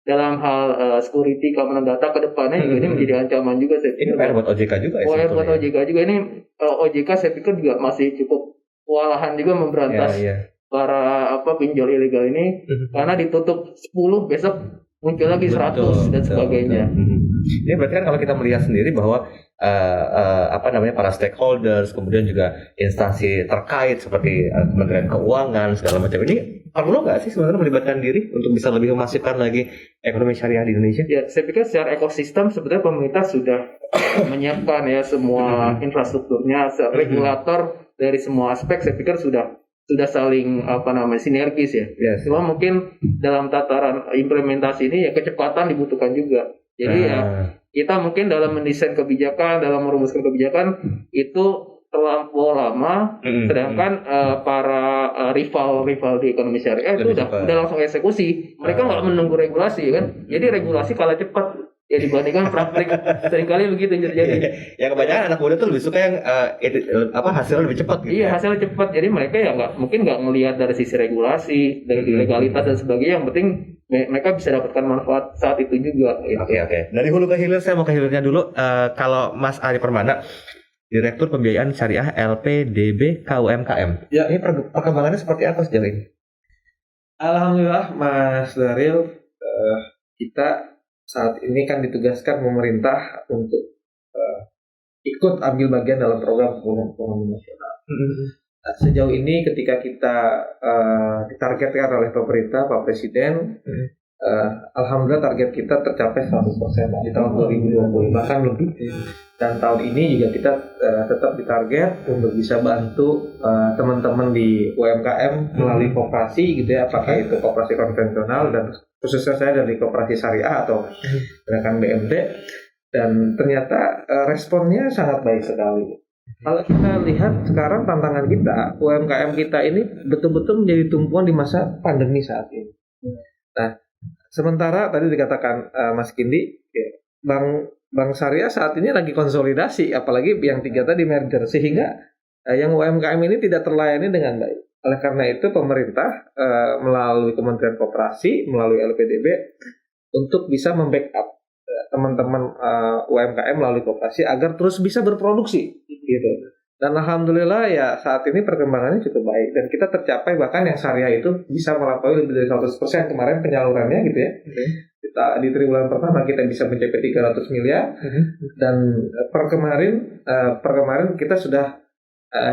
dalam hal security keamanan data ke depannya juga ini menjadi ancaman juga. Ini PR buat OJK juga ya? PR buat OJK juga. Ini OJK saya pikir juga masih cukup kewalahan juga memberantas para pinjol ilegal ini, karena ditutup 10 besok muncul lagi 100 dan sebagainya. Ini berarti kan kalau kita melihat sendiri bahwa para stakeholders, kemudian juga instansi terkait seperti Kementerian Keuangan segala macam ini perlu nggak sih sebenarnya melibatkan diri untuk bisa lebih memasifkan lagi ekonomi syariah di Indonesia? Ya, saya pikir secara ekosistem sebenarnya pemerintah sudah menyiapkan ya semua infrastrukturnya, regulator dari semua aspek saya pikir sudah saling sinergis ya. Cuma mungkin dalam tataran implementasi ini ya kecepatan dibutuhkan juga. Jadi kita mungkin dalam mendesain kebijakan, dalam merumuskan kebijakan itu terlampau lama, sedangkan para rival di ekonomi syariah itu udah langsung eksekusi. Mereka nggak menunggu regulasi kan. Jadi regulasi kalah cepat ya dibandingkan praktik. Seringkali begitu terjadi. Ya kebanyakan anak muda tuh lebih suka yang hasilnya lebih cepat gitu. Iya, hasilnya cepat. Jadi mereka ya mungkin nggak melihat dari sisi regulasi, dari legalitas dan sebagainya. Yang penting mereka bisa dapatkan manfaat saat itu juga. Oke. Dari hulu ke hilir, saya mau ke hilirnya dulu. Kalau Mas Ari Permana, Direktur Pembiayaan Syariah LPDB KUMKM. Ya. Ini perkembangannya seperti apa sejauh ini? Alhamdulillah Mas Daryl, kita saat ini kan ditugaskan pemerintah untuk ikut ambil bagian dalam program pemulihan ekonomi nasional. Nah, sejauh ini ketika kita ditargetkan oleh pemerintah, Pak Presiden, alhamdulillah target kita tercapai 100% di tahun 2020, bahkan lebih. Dan tahun ini juga kita tetap ditarget untuk bisa bantu teman-teman di UMKM melalui koperasi gitu ya, apakah itu koperasi konvensional dan khususnya saya dari koperasi syariah atau gerakan BMT, dan ternyata responnya sangat baik sekali. Kalau kita lihat sekarang tantangan kita, UMKM kita ini betul-betul menjadi tumpuan di masa pandemi saat ini. Nah, sementara tadi dikatakan Mas Kindi, Bank Syariah saat ini lagi konsolidasi, apalagi yang 3 tadi merger, sehingga yang UMKM ini tidak terlayani dengan baik. Oleh karena itu pemerintah melalui Kementerian Koperasi, melalui LPDB untuk bisa membackup teman-teman UMKM melalui koperasi agar terus bisa berproduksi gitu. Dan alhamdulillah ya saat ini perkembangannya cukup baik dan kita tercapai, bahkan yang syariah itu bisa melampaui lebih dari 100% kemarin penyalurannya gitu ya. Kita di triwulan pertama kita bisa mencapai 300 miliar dan per kemarin kita sudah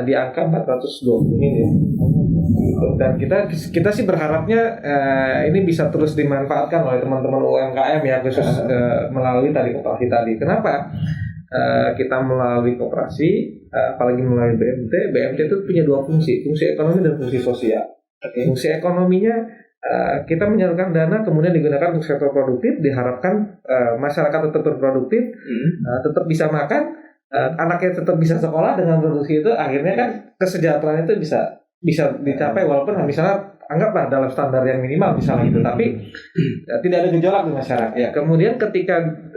di angka 420 miliar. Dan kita sih berharapnya ini bisa terus dimanfaatkan oleh teman-teman UMKM ya, khusus melalui tadi koperasi tadi. Kenapa kita melalui koperasi, apalagi melalui BMT itu punya 2 fungsi ekonomi dan fungsi sosial. Fungsi ekonominya kita menyalurkan dana kemudian digunakan untuk sektor produktif, diharapkan masyarakat tetap berproduktif, tetap bisa makan, anaknya tetap bisa sekolah dengan produksi itu, akhirnya kan kesejahteraan itu bisa dicapai walaupun misalnya anggaplah dalam standar yang minimal misalnya itu, tapi tidak ada gejolak di masyarakat. Kemudian ketika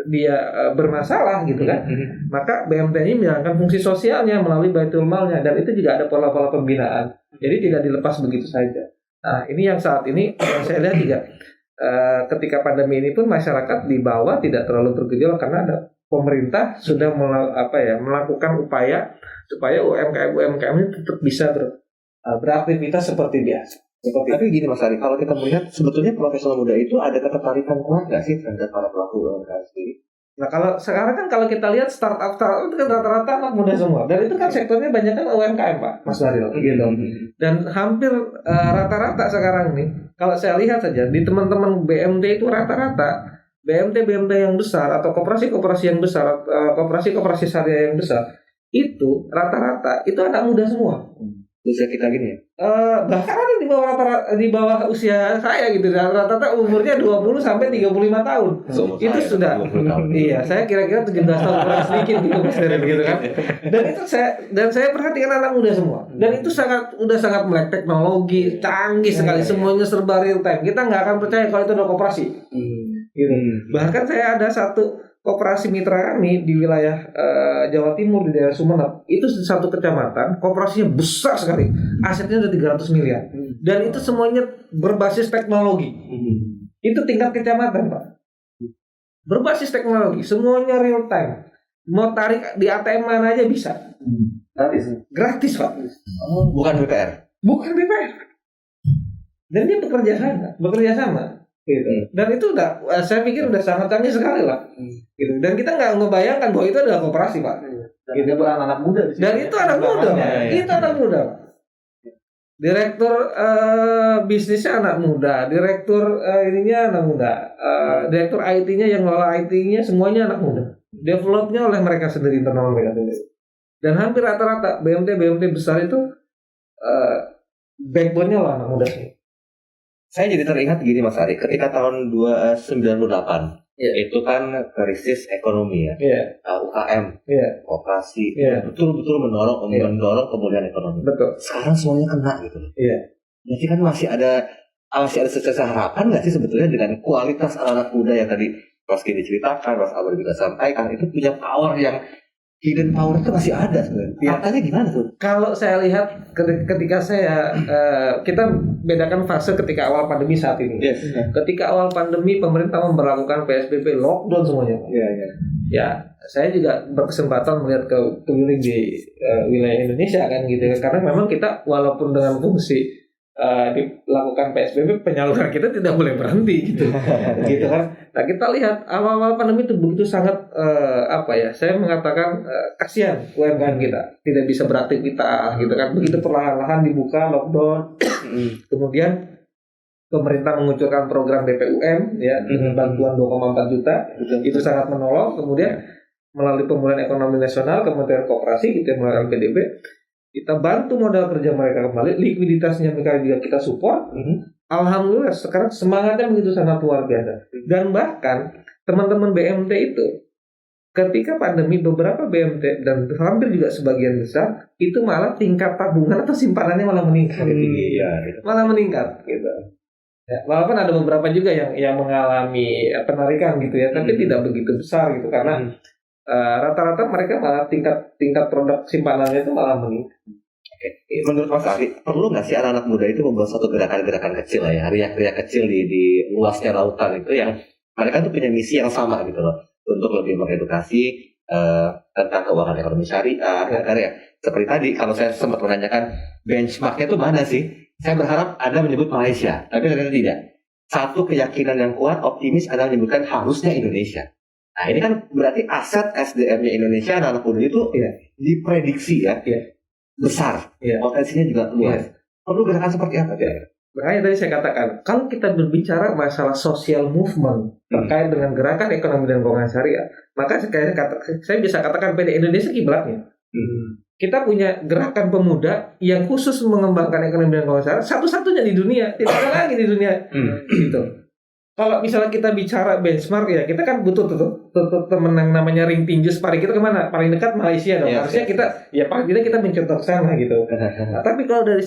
dia bermasalah gitu kan, maka BMT ini menjalankan fungsi sosialnya melalui baitul malnya, dan itu juga ada pola-pola pembinaan. Jadi tidak dilepas begitu saja. Nah, ini yang saat ini yang saya lihat juga ketika pandemi ini pun masyarakat di bawah tidak terlalu bergejolak karena ada pemerintah sudah melakukan upaya supaya UMKM ini tetap bisa beraktivitas seperti biasa. Tapi gini Mas Ari, kalau kita melihat sebetulnya profesional muda itu ada ketertarikan kuat nggak sih terhadap para pelaku UMKM sendiri? Nah kalau sekarang kan kalau kita lihat startup itu kan rata-rata anak muda semua, dan itu kan sektornya banyak kan UMKM Pak Mas Daryl gitu. Dan hampir rata-rata sekarang nih kalau saya lihat saja di teman-teman BMT itu rata-rata BMT yang besar atau koperasi-koperasi yang besar, koperasi-koperasi syariah yang besar itu rata-rata itu anak muda semua. Usia kita gini ya. Bahkan ada di bawah usia saya gitu, rata-rata umurnya 20 sampai 35 tahun. Itu sudah. Iya, saya kira-kira 17 tahun kurang sedikit gitu Mas Dery gitu kan. Dan saya perhatikan anak muda semua. Dan itu udah sangat melek teknologi, canggih sekali, semuanya serba real time. Kita nggak akan percaya kalau itu udah koperasi. Gitu. Bahkan saya ada satu koperasi mitra kami di wilayah Jawa Timur di daerah Sumeneb, itu satu kecamatan, koperasinya besar sekali, asetnya udah 300 miliar, dan itu semuanya berbasis teknologi. Itu tingkat kecamatan Pak, berbasis teknologi, semuanya real time, mau tarik di ATM mana aja bisa, gratis Pak. Bukan BPR. Bukan BPR, dan dia bekerja sama. Gitu. Dan itu saya pikir udah sangat canggih sekali lah. Gitu. Dan kita nggak ngebayangkan bahwa itu adalah koperasi Pak. Gitu anak muda. Dan itu anak muda, itu anak muda. Direktur bisnisnya anak muda, direktur ininya anak muda, direktur IT-nya yang ngelola IT-nya semuanya anak muda. Developnya oleh mereka sendiri, internal mereka sendiri. Dan hampir rata-rata BMT besar itu backbone-nya lah anak muda sih. Saya jadi teringat gini Mas Ari, ketika tahun 98 itu kan krisis ekonomi ya, UKM, koperasi, betul-betul mendorong pemulihan ekonomi. Betul. Sekarang semuanya kena gitu. Jadi kan masih ada secerca harapan nggak sih sebetulnya dengan kualitas anak muda yang tadi Mas Kini ceritakan, Mas Abel juga sampaikan, itu punya power yang hidden power itu masih ada sebenarnya. Katanya gimana tuh? Kalau saya lihat ketika kita bedakan fase ketika awal pandemi saat ini. Ketika awal pandemi pemerintah memberlakukan PSBB, lockdown semuanya. Ya, saya juga berkesempatan melihat keliling di wilayah Indonesia kan gitu. Karena memang kita walaupun dengan fungsi dilakukan PSBB, penyaluran kita tidak boleh berhenti gitu. Gitu kan. Nah, kita lihat awal-awal pandemi itu begitu sangat saya mengatakan kasihan UMKM kita tidak bisa beraktivitas gitu kan. Begitu perlahan-lahan dibuka lockdown. Kemudian pemerintah mengucurkan program BPUM ya dengan bantuan 2,4 juta. Itu sangat menolong. Kemudian melalui pemulihan ekonomi nasional, Kementerian Koperasi gitu melalui LPDB, kita bantu modal kerja mereka kembali, likuiditasnya mereka juga kita support. Alhamdulillah sekarang semangatnya begitu sangat luar biasa. Dan bahkan teman-teman BMT itu ketika pandemi beberapa BMT dan hampir juga sebagian besar itu malah tingkat tabungan atau simpanannya malah meningkat. Malah meningkat gitu. Ya, walaupun ada beberapa juga yang mengalami penarikan gitu ya, tapi tidak begitu besar gitu karena rata-rata mereka malah tingkat produk simpanannya itu malah meningkat. Menurut Mas Ari, perlu nggak sih anak-anak muda itu membuat suatu gerakan-gerakan kecil ya, riak-riak kecil di luasnya lautan itu yang mereka tuh punya misi yang sama gitu loh, untuk lebih mengedukasi tentang keuangan ekonomi syariah, agar ya seperti tadi kalau saya sempat menanyakan benchmarknya itu mana sih, saya berharap Anda menyebut Malaysia, tapi ternyata tidak. Satu keyakinan yang kuat, optimis Anda menyebutkan harusnya Indonesia. Nah ini kan berarti aset SDM-nya Indonesia anak-anak muda itu diprediksi besar, potensinya juga luas. Perlu gerakan seperti apa? Makanya tadi saya katakan, kalau kita berbicara masalah social movement terkait dengan gerakan ekonomi dan keuangan syariah, maka saya bisa katakan PD Indonesia kiblatnya. Kita punya gerakan pemuda yang khusus mengembangkan ekonomi dan keuangan syariah, satu-satunya di dunia, tidak ada lagi di dunia. Gitu. Kalau misalnya kita bicara benchmark ya, kita kan butuh temen yang namanya ring tinju sparring kita kemana? Paling dekat Malaysia dong. Harusnya kita paling tidak kita mencontoh ke sana gitu. Nah, tapi kalau dari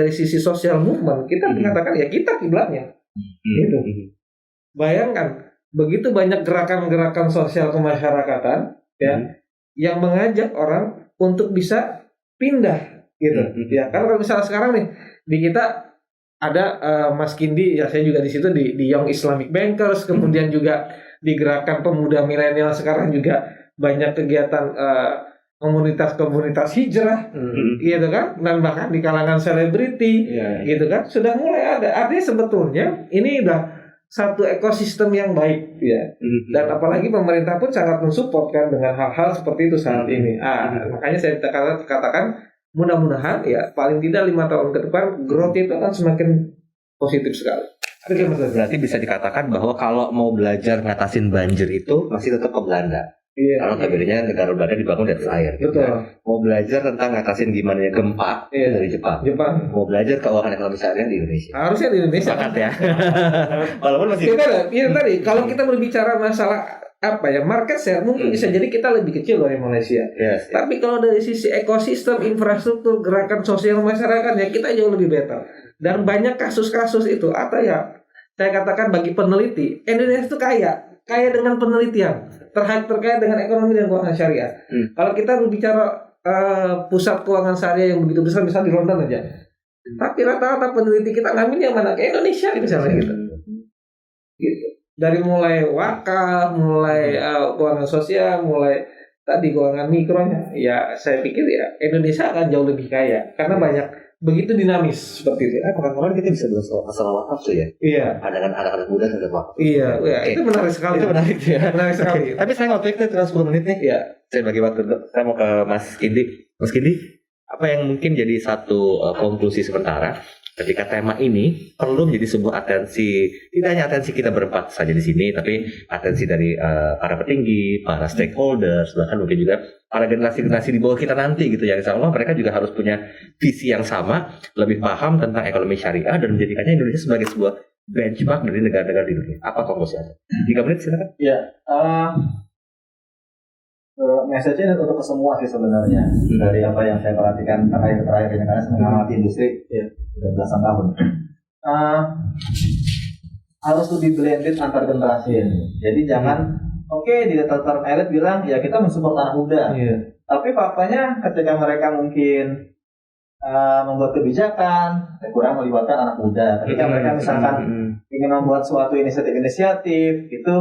sisi social movement kita mengatakan ya kita kiblatnya. Gitu. Bayangkan begitu banyak gerakan-gerakan sosial kemasyarakatan yang mengajak orang untuk bisa pindah gitu. Ya, karena kalau misalnya sekarang nih di kita ada Mas Kindi, ya saya juga di situ di Young Islamic Bankers, kemudian juga di gerakan pemuda milenial sekarang juga banyak kegiatan komunitas-komunitas hijrah, gitu kan, dan bahkan di kalangan selebriti, gitu kan, sudah mulai ada. Artinya sebetulnya ini udah satu ekosistem yang baik ya. Dan apalagi pemerintah pun sangat mensupport kan dengan hal-hal seperti itu saat ini. Makanya saya katakan mudah-mudahan ya paling tidak 5 tahun ke depan growth itu akan semakin positif sekali. Berarti bisa dikatakan bahwa kalau mau belajar ngatasin banjir itu masih tetap ke Belanda. Iya. Karena notabene negara Belanda dibangun dari air. Gitu. Betul. Kan? Mau belajar tentang ngatasin gimana gempa dari Jepang. Mau belajar keuangan ekonomi syariah di Indonesia. Harusnya di Indonesia. Sepakat ya. Walaupun masih. Tadi kalau kita berbicara masalah apa ya market share mungkin bisa jadi kita lebih kecil dari Malaysia. Yes. Tapi kalau dari sisi ekosistem, infrastruktur, gerakan sosial masyarakat ya kita jauh lebih better. Dan banyak kasus-kasus itu atau ya saya katakan bagi peneliti Indonesia itu kaya dengan penelitian terkait dengan ekonomi dan keuangan syariah. Kalau kita berbicara pusat keuangan syariah yang begitu besar misalnya di London aja, tapi rata-rata peneliti kita ngambil yang mana ke Indonesia misalnya gitu. Dari mulai wakaf, mulai keuangan sosial, mulai tadi keuangan mikronya, ya saya pikir ya Indonesia akan jauh lebih kaya karena banyak begitu dinamis seperti itu. Kapan-kapan kita bisa bahas masalah wakaf tuh ya. Iya. Ada anak-anak muda terhadap wakaf. Iya, itu menarik sekali. Itu menarik ya. Menarik sekali. Tapi saya waktu itu tinggal 10 menit nih. Iya. Saya bagi waktu untuk saya mau ke Mas Kindi. Mas Kindi, apa yang mungkin jadi satu konklusi sementara ketika tema ini perlu menjadi sebuah atensi, tidak hanya atensi kita berempat saja di sini, tapi atensi dari para petinggi, para stakeholders, bahkan mungkin juga para generasi-generasi di bawah kita nanti gitu ya. Insya Allah mereka juga harus punya visi yang sama, lebih paham tentang ekonomi syariah dan menjadikannya Indonesia sebagai sebuah benchmark dari negara-negara di dunia. Apa konklusi Anda? 3 menit silakan. Ya, message-nya untuk ke semua sih sebenarnya dari apa yang saya perhatikan terakhir ini karena saya mengamati industri sudah belasan tahun. Harus lebih blended antar generasi ini. Jadi jangan di data elit bilang ya kita mensupport anak muda. Tapi faktanya ketika mereka mungkin membuat kebijakan kurang melibatkan anak muda. Ketika mereka misalkan ingin membuat suatu inisiatif itu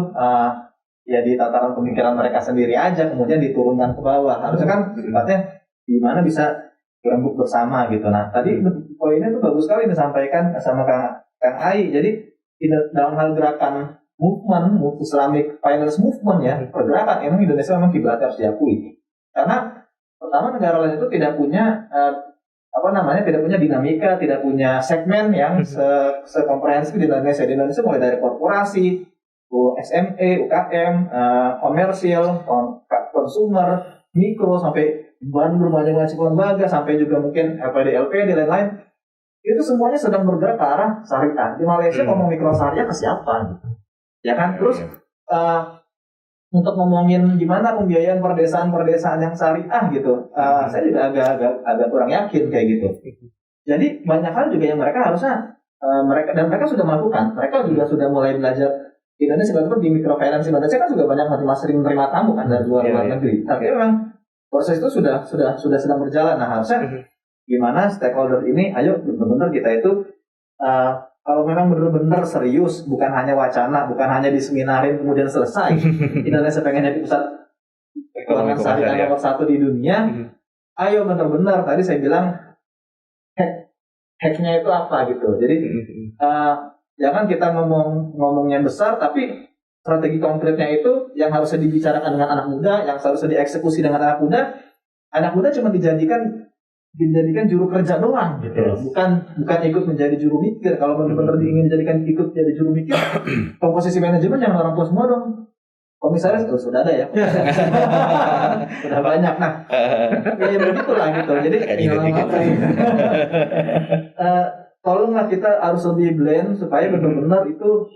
ya di tataran pemikiran mereka sendiri aja kemudian diturunkan ke bawah. Harusnya kan sifatnya gimana bisa berembuk bersama gitu. Nah tadi poinnya tuh bagus sekali disampaikan sama Kang Ai. Jadi dalam hal gerakan movement Islamic Finance Movement ya pergerakan emang Indonesia memang kiblatnya harus diakui. Karena pertama negara lain itu tidak punya tidak punya dinamika, tidak punya segmen yang sekomprehensif di Indonesia. Di Indonesia mulai dari korporasi, SME, UKM, komersial, consumer, mikro, sampai berbagai macam lembaga, sampai juga mungkin LPD, lain-lain. Itu semuanya sedang bergerak ke arah syariah. Di Malaysia ngomong mikro syariah ke siapa? Ya kan? Terus untuk ngomongin gimana pembiayaan perdesaan yang syariah gitu, saya juga agak kurang yakin kayak gitu. Jadi banyak hal juga yang mereka harusnya mereka sudah melakukan. Mereka juga sudah mulai belajar. Indonesia sebetulnya di microfinance Indonesia kan juga banyak sering menerima tamu kan dari luar negeri. Tapi memang proses itu sudah sedang berjalan. Nah harusnya gimana stakeholder ini, ayo benar-benar kita itu kalau memang benar-benar serius, bukan hanya wacana, bukan hanya diseminarin kemudian selesai. Indonesia pengen jadi pusat keuangan syariah nomor 1 di dunia. Ayo benar-benar tadi saya bilang hacknya itu apa gitu. Jadi jangan kita ngomongnya besar, tapi strategi konkretnya itu yang harusnya dibicarakan dengan anak muda, yang harusnya dieksekusi dengan anak muda. Anak muda cuma dijadikan juru kerja doang gitu. Bukan ikut menjadi juru mikir. Kalau benar-benar ingin dijadikan ikut jadi juru mikir, komposisi manajemen jangan orang tua semua dong. Komisaris sudah ada ya. Sudah banyak. Nah, ya begitulah gitu. Jadi tolonglah kita harus lebih blend supaya benar-benar itu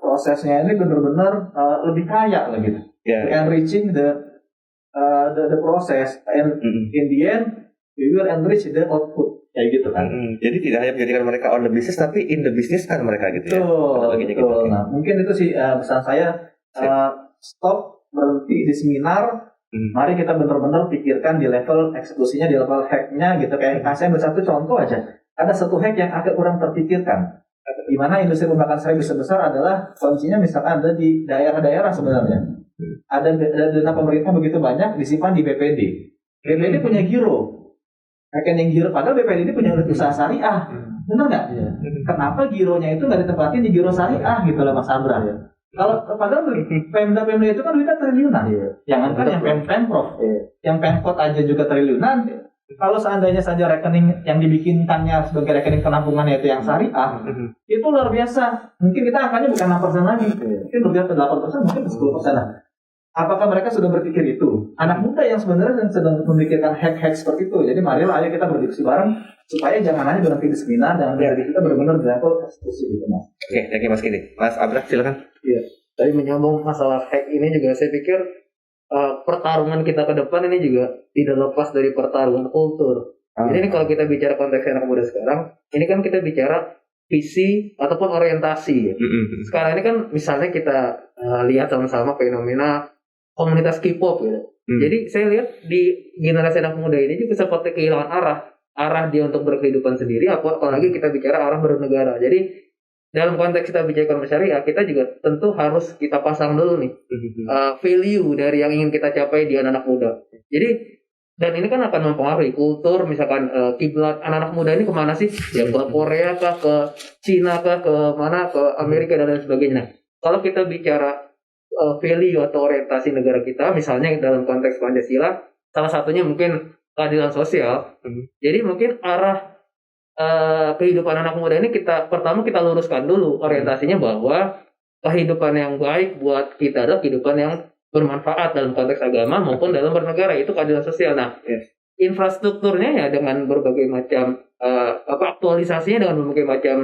prosesnya ini benar-benar lebih kaya lah gitu. Enriching the process and in the end we will enrich the output kayak gitu kan. Jadi tidak hanya menjadikan mereka on the business tapi in the business kan mereka gitu ya. Betul. Nah, mungkin itu sih pesan saya, stop berhenti di seminar. Mari kita benar-benar pikirkan di level eksekusinya, di level hacknya gitu. Kayak saya satu contoh aja. Ada satu hack yang agak kurang terpikirkan. Di mana industri pembakan sawit besar adalah kuncinya misalkan ada di daerah-daerah sebenarnya. Ada dana pemerintah begitu banyak disimpan di BPD. BPD punya giro. Rekening giro, padahal BPD ini punya usaha syariah. Bener nggak? Kenapa gironya itu nggak ditempatin di giro syariah gitu loh Mas Abra? Kalau padahal Pemda itu kan duitnya triliunan. Jangankan yang Pemprov, yang Pemkot aja juga triliunan. Kalau seandainya saja rekening yang dibikinkannya sebagai rekening penampungannya itu yang syariah, itu luar biasa. Mungkin kita angkanya bukan 6% lagi, mungkin lebih ke 8%, mungkin ke 10%. Apakah mereka sudah berpikir itu? Anak muda yang sebenarnya sedang memikirkan hack-hack seperti itu. Jadi marilah ayo kita berdiskusi bareng supaya jangan hanya berhenti di seminar, jangan berhenti kita benar-benar di level eksekusi gitu Mas. Oke, thank you Mas Kini. Mas Abra silakan. Iya. Tadi menyambung masalah hack ini juga saya pikir pertarungan kita ke depan ini juga tidak lepas dari pertarungan kultur. Jadi ini kalau kita bicara konteks anak muda sekarang, ini kan kita bicara visi ataupun orientasi. Ya. Sekarang ini kan misalnya kita lihat sama-sama fenomena komunitas K-pop gitu. Jadi saya lihat di generasi anak muda ini juga seperti kehilangan arah dia untuk berkehidupan sendiri, apalagi kita bicara arah bernegara. Jadi dalam konteks kita bicara syariah, kita juga tentu harus kita pasang dulu nih value dari yang ingin kita capai di anak-anak muda. Jadi dan ini kan akan mempengaruhi kultur, misalkan kiblat anak-anak muda ini kemana sih? Ya ke Korea kah, ke Cina kah, ke mana, ke Amerika dan lain sebagainya. Kalau kita bicara value atau orientasi negara kita, misalnya dalam konteks Pancasila, salah satunya mungkin keadilan sosial. Jadi mungkin arah kehidupan anak muda ini pertama kita luruskan dulu orientasinya bahwa kehidupan yang baik buat kita adalah kehidupan yang bermanfaat dalam konteks agama maupun dalam bernegara, itu keadilan sosial. Nah, infrastrukturnya ya dengan berbagai macam aktualisasinya dengan berbagai macam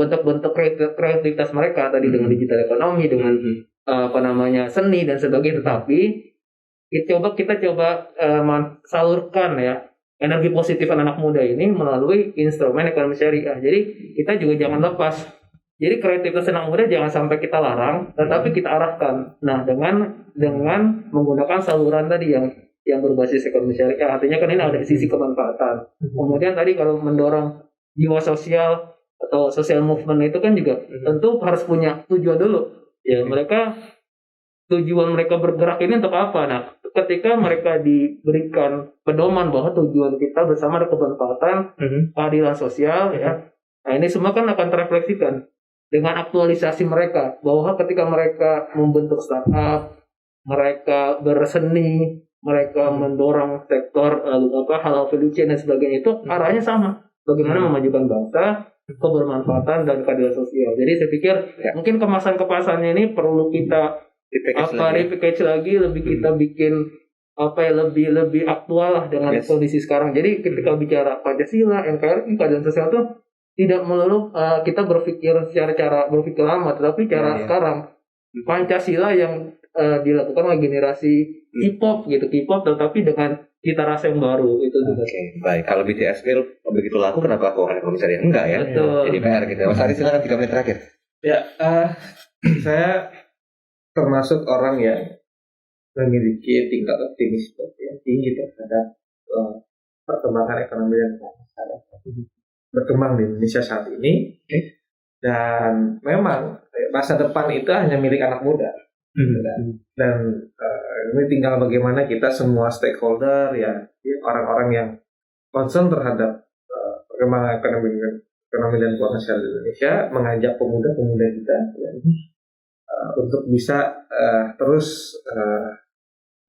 bentuk-bentuk kreativitas mereka tadi dengan digital ekonomi, dengan seni dan sebagainya. Tetapi kita coba salurkan ya energi positif anak muda ini melalui instrumen ekonomi syariah. Jadi kita juga jangan lepas. Jadi kreativitas anak muda jangan sampai kita larang, tetapi kita arahkan. Nah, dengan menggunakan saluran tadi yang berbasis ekonomi syariah, artinya kan ini ada sisi kemanfaatan. Kemudian tadi kalau mendorong jiwa sosial atau social movement itu kan juga tentu harus punya tujuan dulu. Ya, tujuan mereka bergerak ini untuk apa? Nah, ketika mereka diberikan pedoman bahwa tujuan kita bersama ada kemanfaatan, keadilan sosial, ya. Nah, ini semua kan akan terefleksikan dengan aktualisasi mereka bahwa ketika mereka membentuk startup, mereka berseni, mereka mendorong sektor halal value chain dan sebagainya, itu arahnya sama. Bagaimana memajukan bangsa, kebermanfaatan dan keadilan sosial. Jadi saya pikir mungkin kemasan-kemasannya ini perlu kita repackage lagi, lebih kita bikin lebih aktual lah dengan kondisi sekarang. Jadi ketika bicara Pancasila, NKRI, keadilan sosial itu tidak melulu kita berpikir secara cara berpikir lama, tetapi cara sekarang Pancasila yang dilakukan oleh generasi K-pop tetapi dengan cita rasa yang baru itu juga. Baik. Kalau BTS Meal begitu laku, kenapa aku orang Indonesia enggak ya? Jadi PR gitu. Mas Ari silakan 3 menit terakhir. Ya, saya termasuk orang yang memiliki tingkat optimis yang tinggi terhadap perkembangan ekonomi dan masyarakat berkembang di Indonesia saat ini, dan memang masa depan itu hanya milik anak muda, dan ini tinggal bagaimana kita semua stakeholder ya orang-orang yang concern terhadap perkembangan ekonomi dan keuangan syariah di Indonesia, mengajak pemuda-pemuda kita untuk bisa terus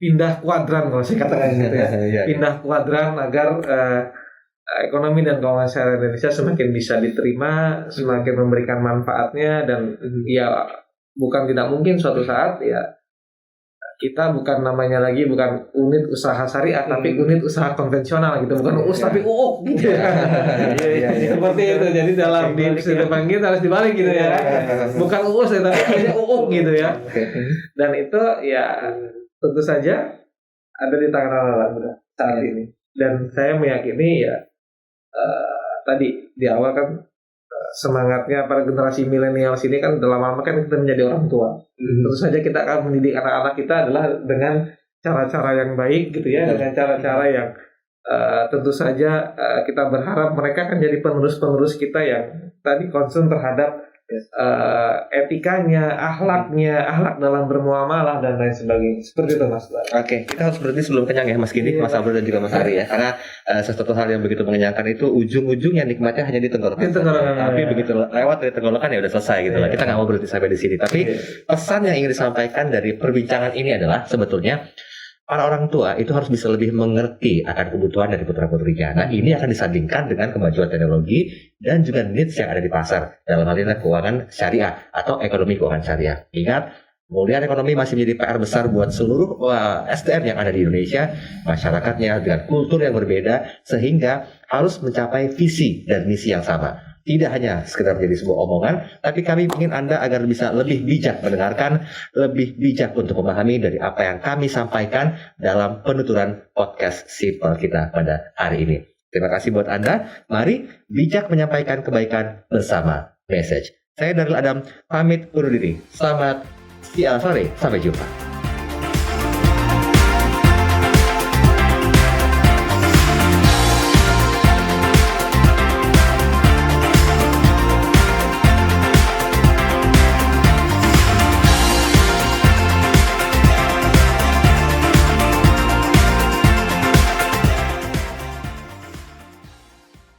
pindah kuadran, kalau saya katakan gitu ya, pindah kuadran agar ekonomi dan keuangan syariah Indonesia semakin bisa diterima, semakin memberikan manfaatnya, dan ya bukan tidak mungkin suatu saat ya kita bukan unit usaha syariah, tapi unit usaha konvensional gitu, bukan UUS tapi UUK gitu ya. Seperti itu. Jadi dalam di depan kita harus dibalik gitu ya, bukan UUS tapi UUK gitu ya. Dan itu ya tentu saja ada di tangan anak muda saat ini, dan saya meyakini ya tadi di awal kan semangatnya para generasi milenial sini kan dalam lama kan kita menjadi orang tua. Tentu saja kita akan mendidik anak-anak kita adalah dengan cara-cara yang baik gitu ya, dengan cara-cara yang tentu saja kita berharap mereka akan jadi penerus-penerus kita yang tadi concern terhadap etikanya, akhlak dalam bermuamalah dan lain sebagainya. Seperti itu Mas. Oke, kita harus berhenti sebelum kenyang ya Mas Gini, Mas Abdul dan juga Mas Ari ya. Karena sesuatu hal yang begitu mengenyangkan itu ujung-ujungnya nikmatnya hanya di tenggorokan. Tapi begitu lewat dari tenggorokan ya udah selesai gitu lah. Kita nggak mau berhenti sampai di sini. Tapi pesan yang ingin disampaikan dari perbincangan ini adalah sebetulnya para orang tua itu harus bisa lebih mengerti akan kebutuhan dari putra-putrinya. Nah, ini akan disandingkan dengan kemajuan teknologi dan juga needs yang ada di pasar. Dalam hal ini keuangan syariah atau ekonomi keuangan syariah. Ingat, pemulihan ekonomi masih menjadi PR besar buat seluruh SDM yang ada di Indonesia, masyarakatnya dengan kultur yang berbeda, sehingga harus mencapai visi dan misi yang sama. Tidak hanya sekedar menjadi sebuah omongan, tapi kami ingin Anda agar bisa lebih bijak mendengarkan, lebih bijak untuk memahami dari apa yang kami sampaikan dalam penuturan podcast Simple kita pada hari ini. Terima kasih buat Anda. Mari bijak menyampaikan kebaikan bersama Message. Saya Darul Adam, pamit undur diri. Selamat sore, sampai jumpa.